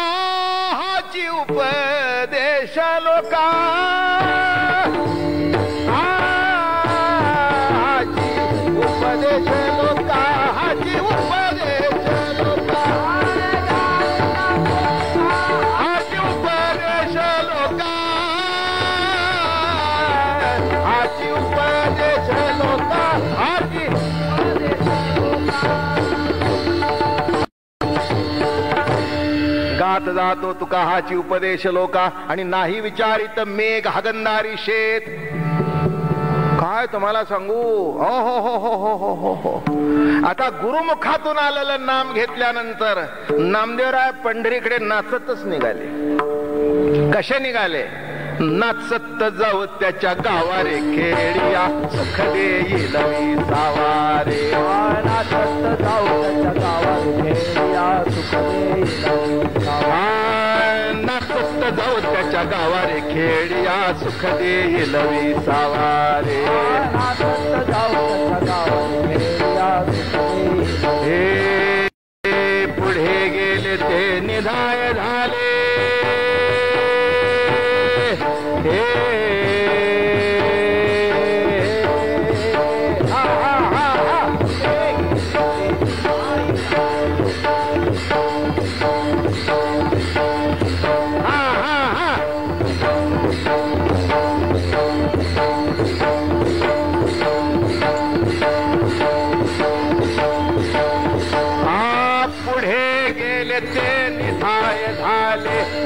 हाची उपदेश लोका, हाची उपदेश लोका, हाची उपदेश लोका, हाची उपदेश लोका, हाची उपदेश लोका, हाची गात जातो तुका हाची उपदेश लोका. आणि नाही विचारित मेघ हगंदारी शेत. काय तुम्हाला सांगू, हो हो हो हो हो हो हो हो. आता गुरुमुखातून आलेलं नाम घेतल्यानंतर नामदेवराय पंढरीकडे नाचतच निघाले. कसे निघाले? नाचत जाऊ त्याच्या गावारे खेडिया सुख देईल सावारे. नाचत जाऊ त्याच्या गावारे खेडिया सुख देईल नाचत जाऊ त्याच्या गावारे खेडिया सुख देईल सावारे. नाचत जाऊ त्याच्या गावारे खेडिया सुख देईल. हे पुढे गेले ते निधाय झाले.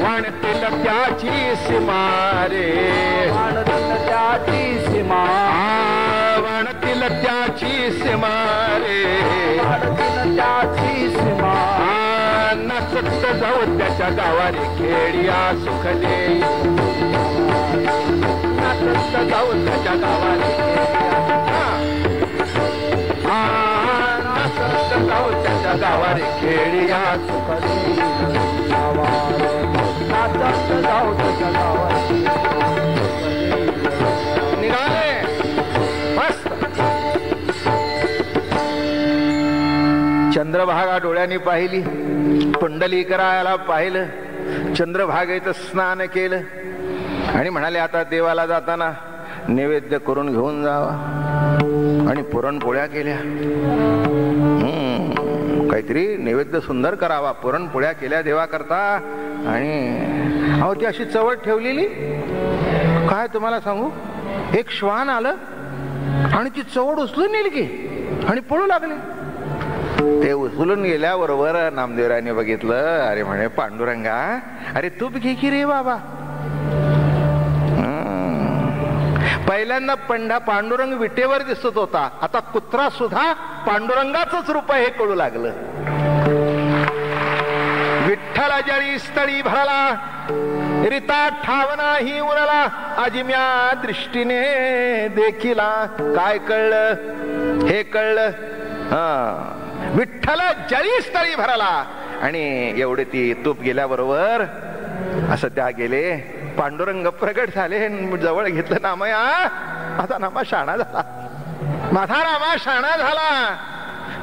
वाणतील त्याची सीमारे. वाणतील त्याची सीमा. वाणतील त्याची सीमारे. वाणतील त्याची सीमा. नाचत जाऊ त्याच्या गावारे खेडिया सुख देईल. नाचत जाऊ त्याच्या गावारे नाचत जाऊ त्याच्या गावारे खेडिया सुख देईल. निघाले मस्त. चंद्रभागा डोळ्यांनी पाहिली, पुंडलीकराला पाहिलं, चंद्रभागेचं स्नान केलं आणि म्हणाले आता देवाला जाताना नैवेद्य करून घेऊन जावा. आणि पुरणपोळ्या केल्या. काहीतरी नैवेद्य सुंदर करावा. पुरणपोळ्या केल्या देवा करता. आणि अहो ती अशी चवट ठेवलेली, काय तुम्हाला सांगू. एक श्वान आलं आणि ती चवड उचलून नेली की आणि पळू लागले. ते उचलून गेल्याबरोबर नामदेवरायाने बघितलं. अरे म्हणे पांडुरंगा, अरे तूप घे की रे बाबा. पहिल्यांदा पांडुरंग विटेवर दिसत होता, आता कुत्रा सुद्धा पांडुरंगाचंच रूप हे कळू लागलं. विठ्ठला जळी स्थळी भरला, रिता ठावना ही उरला, अजिम्या दृष्टीने देखिला. काय कळलं? हे कळलं. विठ्ठला जळी स्थळी भरला. आणि एवढे ती तूप गेल्याबरोबर असं त्या गेले. पांडुरंग प्रगट झाले, जवळ घेतलं. नामया, माझा नामा शाणा झाला, माझा नामा शाणा झाला.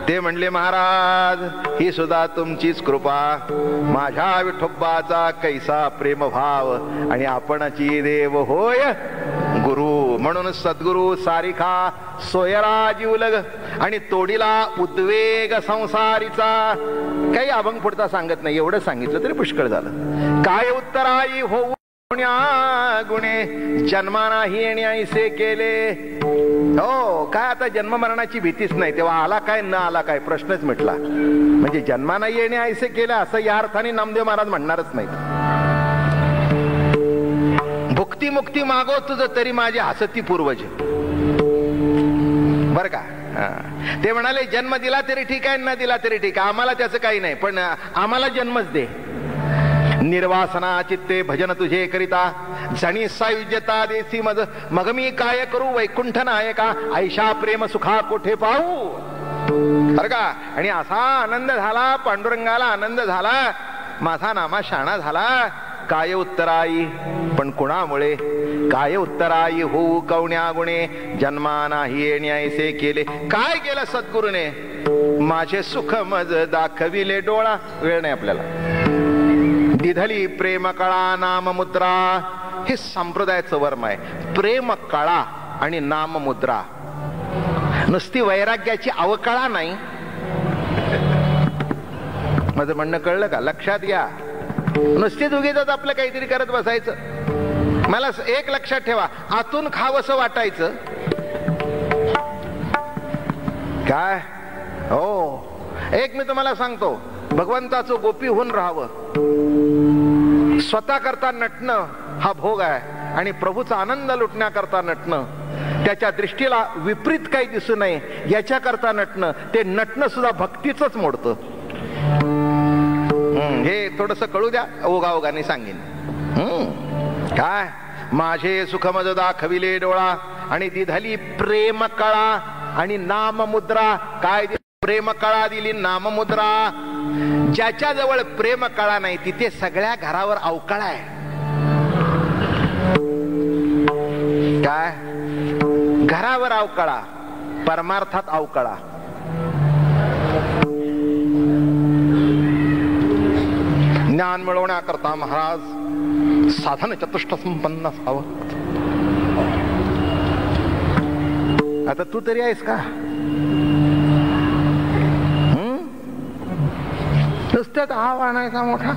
ते म्हणले महाराज, ही सुद्धा तुमचीच कृपा. माझ्या विठोबाचा कैसा प्रेमभाव आणि आपणची देव होय गुरु. म्हणून सद्गुरु सारिखा सोयरा जीवलग आणि तोडीला उद्वेग संसारीचा. काही अभंग पुढचा सांगत नाही, एवढं सांगितलं तरी पुष्कळ झालं. काय उत्तराई होऊ गुणे जन्मा नाही येणे ऐसे केले. हो, काय आता जन्म मरणाची भीतीच नाही. तेव्हा आला काय न आला काय प्रश्नच मिटला. म्हणजे जन्मा नाही येणे ऐसे केले असं या अर्थाने नामदेव महाराज म्हणणारच नाहीत. भुक्ती मुक्ती मागो तुझं तरी माझे हसती पूर्वज. बर का. ते म्हणाले जन्म दिला तरी ठीक आहे, न दिला तरी ठीक आहे, आम्हाला त्याचं काही नाही, पण आम्हाला जन्मच दे. निर्वासना चित्ते भजन तुझे करिता, जणी सायुज्यता देसी मज, मग मी काय करू वैकुंठ नायका, ऐशा प्रेम सुखा कोठे पाहू. बर का. आणि असा आनंद झाला, पांडुरंगाला आनंद झाला, माझा नामा शाणा झाला. काय उत्तराई, पण कुणामुळे? काय उत्तराई होऊ कवण्या गुणे, जन्मा नाही येणे ऐसे केले. काय केलं सद्गुरूने? माझे सुख मज दाखविले डोळा. वेळ नाही आपल्याला. दिधली प्रेम कळा नाम मुद्रा. हे संप्रदायाचं वर्म आहे. प्रेम कळा आणि नाम मुद्रा. नुसती वैराग्याची अवकळा नाही. माझं म्हणणं कळलं का? लक्षात घ्या. नुसतीच उगीच आपलं काहीतरी करत बसायचं. मला एक लक्षात ठेवा, आतून खावंसं वाटायचं काय. हो, एक मी तुम्हाला सांगतो, भगवंताचं गोपी होऊन राहावं. स्वतः करता नटणं हा भोग आहे आणि प्रभूचा आनंद लुटण्याकरता नटणं त्याच्या दृष्टीला विपरीत काही दिसू नये याच्याकरता नटणं, ते नटणं सुद्धा भक्तीच मोडतं. हे थोडस कळू द्या, ओघाओघाने सांगेन. काय माझे सुखमद दाखविले डोळा आणि दिधली प्रेम कळा आणि नाममुद्रा. काय प्रेम कळा दिली, नाममुद्रा. ज्याच्या जवळ प्रेम कळा नाही तिथे सगळ्या घरावर अवकाळा आहे. काय घरावर अवकाळा, परमार्थात अवकाळा. ज्ञान मिळवण्याकरता महाराज साधन चतुष्ट संपन्न असावं. आता तू तरी आहेस का? नुसत्यात हाव आणायचा मोठा.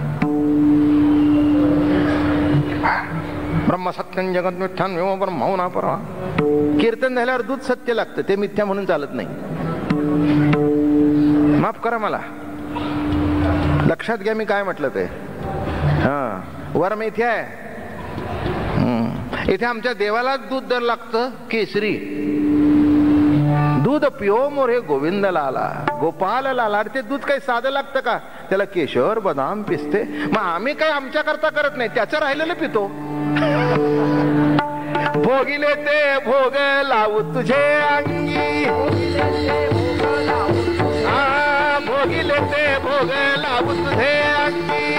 ब्रह्म सत्यं जगत मिथ्यान विमो ब्रह्मो ना परवा. कीर्तन झाल्यावर दूध सत्य लागतं, ते मिथ्या म्हणून चालत नाही. माफ करा मला, लक्षात घ्या मी काय म्हटलं ते. वर्म इथे आहे, इथे आमच्या देवालाच दूध दर लागतं केसरी. दूध पिओ मोरे गोविंद लाला, गोपाल लाला. अरे ते दूध काही साधं लागतं का? त्याला केशर बदाम पिस्ते. मग आम्ही काही आमच्या करता करत नाही, त्याचं राहिलेलं पितो. भोगिले ते भोग लावू तुझे अंगी, भोगिले ते भोग लावू तुझे अंगी.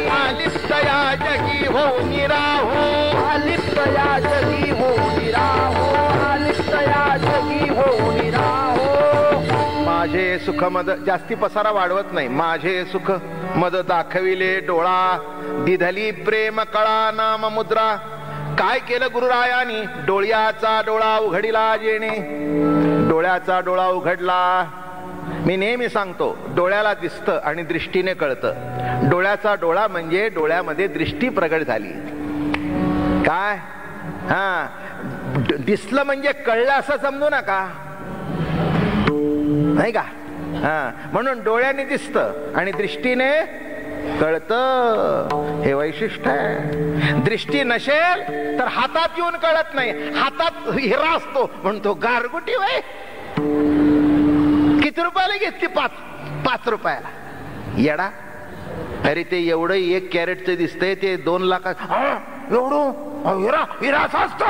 आलिप्त या जगी हो निराहो, आलिप्त या जगी हो निराहो, आलिप्त या जगी हो निराहो. माझे सुख मद, जास्ती पसारा वाढवत नाही. माझे सुख मद दाखविले डोळा, दिधली प्रेम कळा नाम मुद्रा. काय केलं गुरुरायानी? डोळ्याचा डोळा उघडीला जेणे. डोळ्याचा डोळा उघडला. मी नेहमी सांगतो, डोळ्याला दिसतं आणि दृष्टीने कळतं. डोळ्याचा डोळा म्हणजे डोळ्यामध्ये दृष्टी प्रगट झाली. काय दिसलं म्हणजे कळलं असं समजू नका, नाही का? म्हणून डोळ्याने दिसतं आणि दृष्टीने कळतं. हे वैशिष्ट्य आहे. दृष्टी नसेल तर हातात येऊन कळत नाही. हातात हिरा असतो म्हणून तो गारगुटी वय. किती रुपयाला घेतली? 5 रुपयाला. येडा. अरे ते एवढं 1 कॅरेटचं दिसतंय, ते 2 लाखात एवढं हिरा. हिरा असा असतो.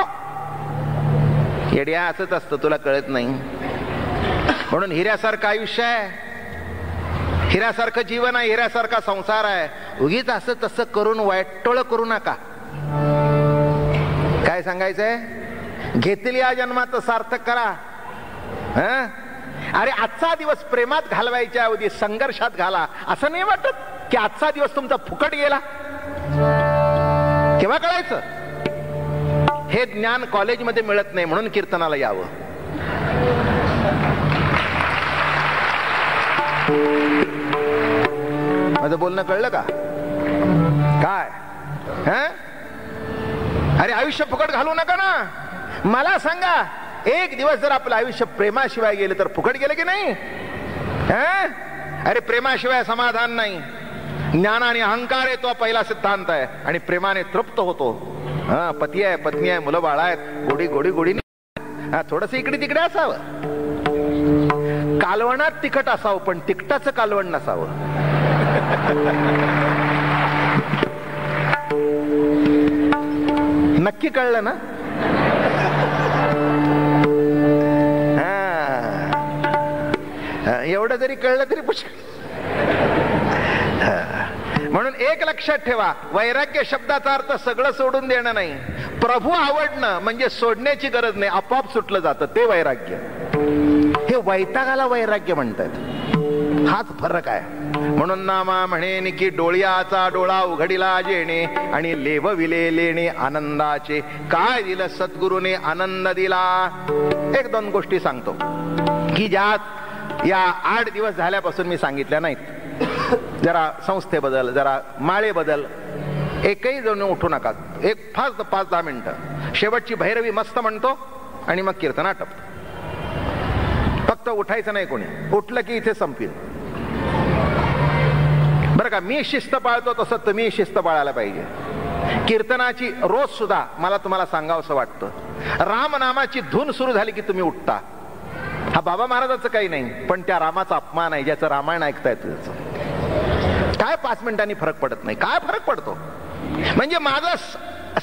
येड्या असंच असतं, तुला कळत नाही. म्हणून हिऱ्यासारखं आयुष्य आहे, हिऱ्यासारखं जीवन आहे, हिऱ्यासारखा संसार आहे. उगीच असं तसं करून वाईटोळ करू नका. काय सांगायचंय? घेतली या जन्मात सार्थक करा. अरे आजचा दिवस प्रेमात घालवायच्या ऐवजी संघर्षात घाला. असं नाही वाटत की आजचा दिवस तुमचा फुकट गेला? केव्हा कळायचं? हे ज्ञान कॉलेजमध्ये मिळत नाही, म्हणून कीर्तनाला यावं. माझं बोलणं कळलं का? काय अरे आयुष्य फुकट घालू नका ना. मला सांगा, एक दिवस जर आपलं आयुष्य प्रेमाशिवाय गेलं तर फुकट गेलं की नाही? अरे प्रेमाशिवाय समाधान नाही. ज्ञान आणि अहंकार आहे तो पहिला सिद्धांत आहे. आणि प्रेमाने तृप्त होतो. पती आहे, पत्नी आहे, मुलं बाळ आहेत, गोडी गोडी गोडी. थोडस इकडे तिकडे असावं. कालवणात तिखट असावं, पण तिखटाचं कालवण नसावं. नक्की कळलं ना? एवढं जरी कळलं तरी पुष्कळ. म्हणून एक लक्षात ठेवा, वैराग्य शब्दाचा अर्थ सगळं सोडून देणं नाही. प्रभू आवडणं म्हणजे सोडण्याची गरज नाही, आपोआप सुटलं जातं, ते वैराग्य. हे वैतागाला वैराग्य म्हणतात. हाच फरक आहे. म्हणून नामा म्हणेन की डोळ्याचा डोळा उघडीला जेणे आणि लेवविले लेणे आनंदाचे. काय दिलं सद्गुरूने? आनंद दिला. 1-2 गोष्टी सांगतो की ज्यात या 8 दिवस झाल्यापासून मी सांगितल्या नाहीत. जरा संस्थेबद्दल, जरा माळेबद्दल एकही जण उठू नका. एक फास्ट 5-10 मिनिटं. शेवटची भैरवी मस्त म्हणतो आणि मग कीर्तन आटपतो. फक्त उठायचं नाही कोणी. उठलं की इथे संपील. बरं का? मी शिस्त पाळतो तसं तुम्ही शिस्त पाळायला पाहिजे. कीर्तनाची रोज सुद्धा मला तुम्हाला सांगावं असं वाटतं, रामनामाची धून सुरू झाली की तुम्ही उठता. हा बाबा महाराजाचं काही नाही, पण त्या रामाचा अपमान आहे ज्याचं रामायण ऐकता येतं त्याचं. काय 5 मिनिटांनी फरक पडत नाही? काय फरक पडतो? म्हणजे माझं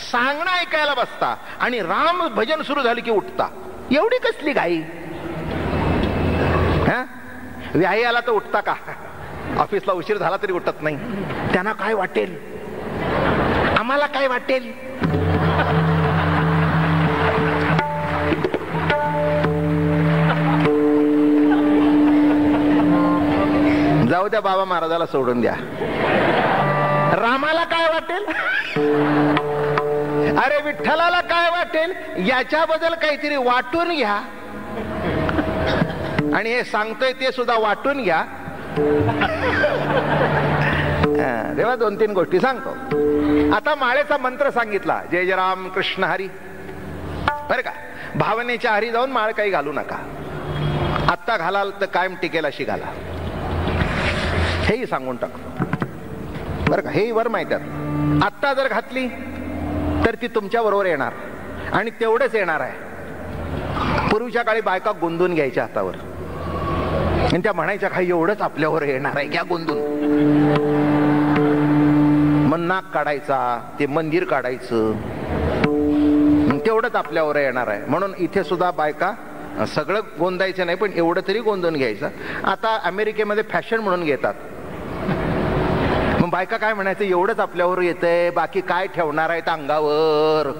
सांगणं ऐकायला बसता आणि राम भजन सुरू झालं की उठता. एवढी कसली घाई? व्याही आला तर उठता का? ऑफिसला उशीर झाला तरी उठत नाही. त्यांना काय वाटेल, आम्हाला काय वाटेल? जाऊ द्या, बाबा महाराजाला सोडून द्या. रामाला काय वाटेल? अरे विठ्ठलाला काय वाटेल याच्याबद्दल काहीतरी वाटून घ्या. आणि हे सांगतोय ते सुद्धा वाटून घ्या. तेव्हा 2-3 गोष्टी सांगतो. आता माळेचा मंत्र सांगितला, जय जय राम कृष्ण हरी. बरं का, भावनेच्या हरी जाऊन माळ काही घालू नका. आत्ता घालाल तर कायम टिकेल अशी घाला, हेही सांगून टाकतो बरं का. हेही वर माहिती आहे, आत्ता जर घातली तर ती तुमच्या बरोबर येणार आणि तेवढंच येणार आहे. पूर्वीच्या काळी बायका गोंदून घ्यायच्या हातावर आणि त्या म्हणायच्या, काही एवढंच आपल्यावर येणार आहे, घ्या गोंदून. मग नाक काढायचा, ते मंदिर काढायचं, तेवढंच आपल्यावर येणार आहे. म्हणून इथे सुद्धा बायका सगळं गोंदायचं नाही, पण एवढं तरी गोंदून घ्यायचं. आता अमेरिकेमध्ये फॅशन म्हणून घेतात. मग बायका काय म्हणायचं, एवढंच आपल्यावर येतंय, बाकी काय ठेवणार आहे अंगावर,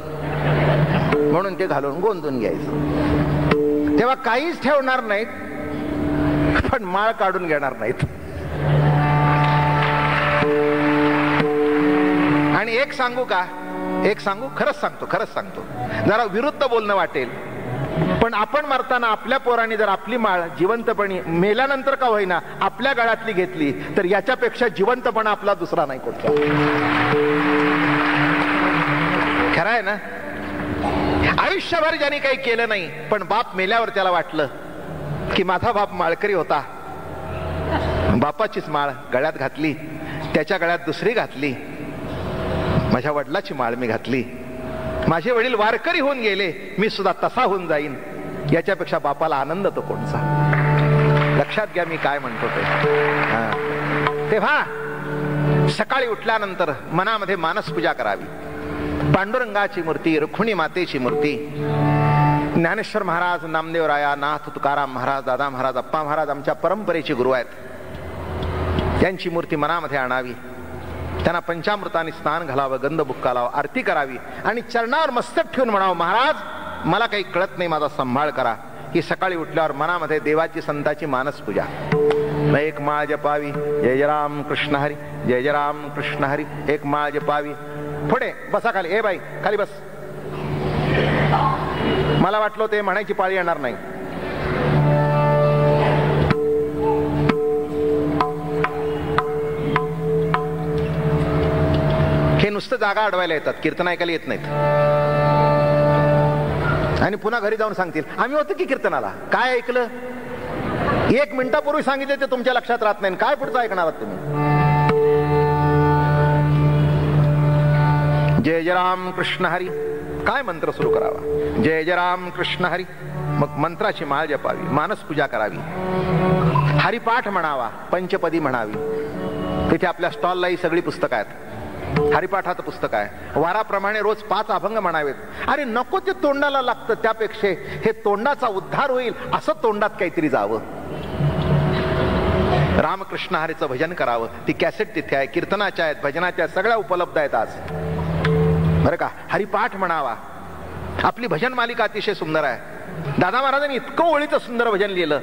म्हणून ते घालून गोंदून घ्यायचं. तेव्हा काहीच ठेवणार नाहीत, पण माळ काढून घेणार नाहीत. आणि एक सांगू का, एक सांगू, खरंच सांगतो, जरा विरुद्ध बोलणं वाटेल, पण आपण मरताना आपल्या पोरांनी जर आपली माळ जिवंतपणी मेल्यानंतर का होईना आपल्या गळ्यातली घेतली तर याच्यापेक्षा जिवंतपणा आपला दुसरा नाही कुठला. खरं आहे ना? आयुष्यभर ज्यांनी काही केलं नाही, पण बाप मेल्यावर त्याला वाटलं की माझा बाप माळकरी होता, बापाचीच माळ गळ्यात घातली, त्याच्या गळ्यात दुसरी घातली, माझ्या वडिलाची माळ मी घातली, माझे वडील वारकरी होऊन गेले, मी सुद्धा तसा होऊन जाईन, याच्यापेक्षा बापाला आनंद तो कोणचा? लक्षात घ्या मी काय म्हणतो ते. तेव्हा सकाळी उठल्यानंतर मनामध्ये मानसपूजा करावी. पांडुरंगाची मूर्ती, रुक्मिणी मातेची मूर्ती, ज्ञानेश्वर महाराज, नामदेव राया, नाथ तुकाराम महाराज, दादा महाराज, अप्पा महाराज आमच्या परंपरेचे गुरु आहेत, त्यांची मूर्ती मनामध्ये आणावी. त्यांना पंचामृताने स्नान घालावं, गंधबुक्का लावावं, आरती करावी आणि चरणावर मस्तक ठेवून म्हणावं, महाराज मला काही कळत नाही, माझा सांभाळ करा. ही सकाळी उठल्यावर मनामध्ये देवाची संताची मानसपूजा. एक माळ जपावी, जय जय राम कृष्ण हरी, जय जय राम कृष्ण हरी. एक माळ जपावी. पुढे बसा खाली, ए बाई खाली बस. मला वाटलं ते म्हणायची पाळी येणार नाही. हे नुसतं जागा अडवायला येतात, कीर्तन ऐकायला येत नाहीत. आणि पुन्हा घरी जाऊन सांगतील, आम्ही होतो की कीर्तनाला, काय ऐकलं? 1 मिनिटापूर्वी सांगितलं ते तुमच्या लक्षात राहत नाही, काय पुढचं ऐकणार आहात तुम्ही? जय जय राम कृष्ण हरी. काय मंत्र सुरू करावा? जय जय राम कृष्ण हरी. मग मंत्राची माळ जपावी, मानसपूजा करावी, हरिपाठ म्हणावा, पंचपदी म्हणावी. तिथे आपल्या स्टॉलला ही सगळी पुस्तकं आहेत. हरिपाठाचं पुस्तक आहे. वाराप्रमाणे रोज 5 अभंग म्हणावेत. अरे नको ते तोंडाला लागतं, त्यापेक्षा हे तोंडाचा उद्धार होईल असं तोंडात काहीतरी जावं. रामकृष्ण हरीचं भजन करावं. ती कॅसेट तिथे आहे, कीर्तनाच्या आहेत, भजनाच्या सगळ्या उपलब्ध आहेत आज, बरं का. हरिपाठ म्हणावा. आपली भजन मालिका अतिशय सुंदर आहे. दादा महाराजांनी इतकं ओळीचं सुंदर भजन लिहिलं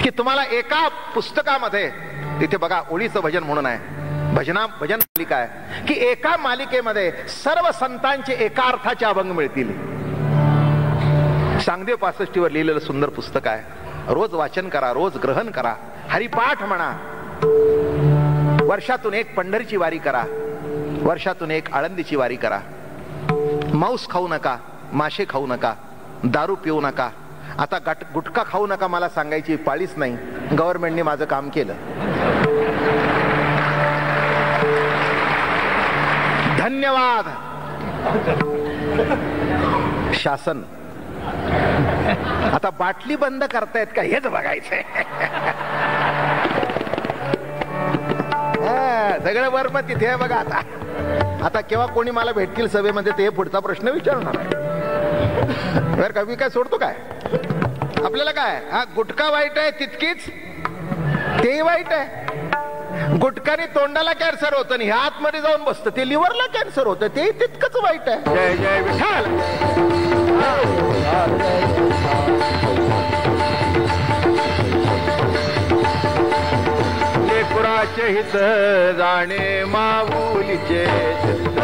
की तुम्हाला एका पुस्तकामध्ये, तिथे बघा ओळीचं भजन म्हणून आहे, भजन मालिका आहे, की एका मालिकेमध्ये सर्व संतांचे एका अर्थाचे अभंग मिळतील. सांगदेव 65 वर लिहिलेलं सुंदर पुस्तक आहे. रोज वाचन करा, रोज ग्रहण करा, हरिपाठ म्हणा. वर्षातून एक पंढरीची वारी करा, वर्षातून एक आळंदीची वारी करा. मांस खाऊ नका, मासे खाऊ नका, दारू पिऊ नका. आता गुटखा खाऊ नका मला सांगायची पाळीच नाही, गव्हर्नमेंटने माझं काम केलं. धन्यवाद. शासन आता बाटली बंद करतायत का हेच बघायचंय. सगळं बरोबर तिथे आहे बघा. आता आता केव्हा कोणी मला भेटतील सभेमध्ये ते पुढचा प्रश्न विचारणार आहे. बरं का, मी काय सोडतो काय? आपल्याला काय, हा गुटखा वाईट आहे तितकीच ते वाईट आहे. गुटखाने तोंडाला कॅन्सर होतं आणि ह्या आतमध्ये जाऊन बसतं ते लिव्हरला कॅन्सर होतं, ते तितकंच वाईट आहे. जय जय विठ्ठल. लेकराचे हित जाणे माऊलीचे चित्त,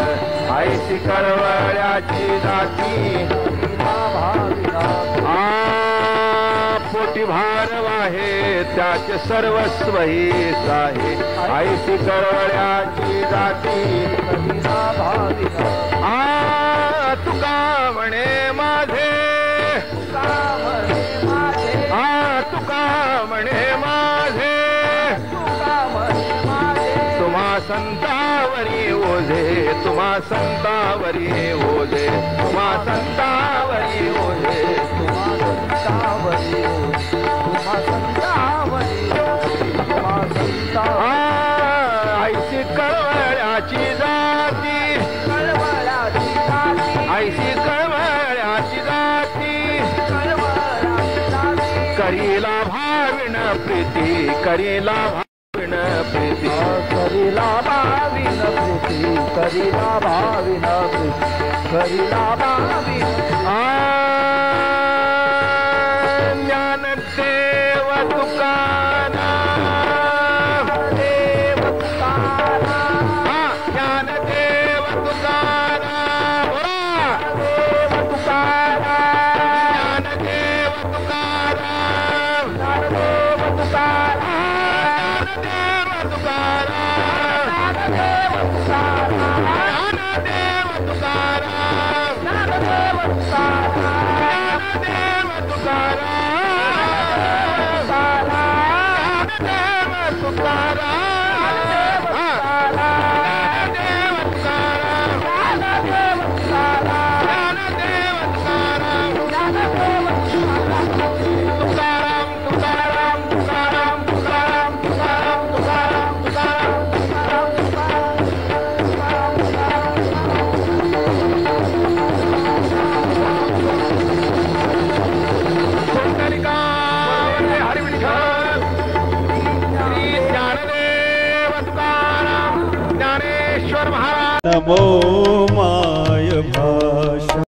आईची कळवळ्याची जाती पोटी भार वाहे त्याचे सर्वस्व हेच आहे. आईची कळवळ्याची जाती तुका म्हणे माझे, तुका म्हणे माझे, तुम्हा संतावरी ओझे, तुम्हा संतावरी ओझे, तुम्हा संतावरी ओझे, तुम्हा संतावरी, तुम्हा संतावरी, तुम्हा संतावरी. आईची कळवळ्याची जाती, कळवळ्याची जाती, आईची कळवळ्याची जाती, कळवळ्याची जाती. करीला भाविन प्रीती, करीला भाविन प्रीती, करीला भाविन प्रीती, करीला भाविन प्रीती, करीला भाविन. ज्ञानदेव तुकाराम, देव तुकाराम, ज्ञानदेव तुकाराम, देव तुकाराम, ज्ञानदेव तुकाराम, ज्ञानदेव तुकाराम, ज्ञानदेव तुकाराम, ज्ञानदेव तुकाराम, ज्ञानदेव तुकाराम, ज्ञानदेव तुकाराम. नमो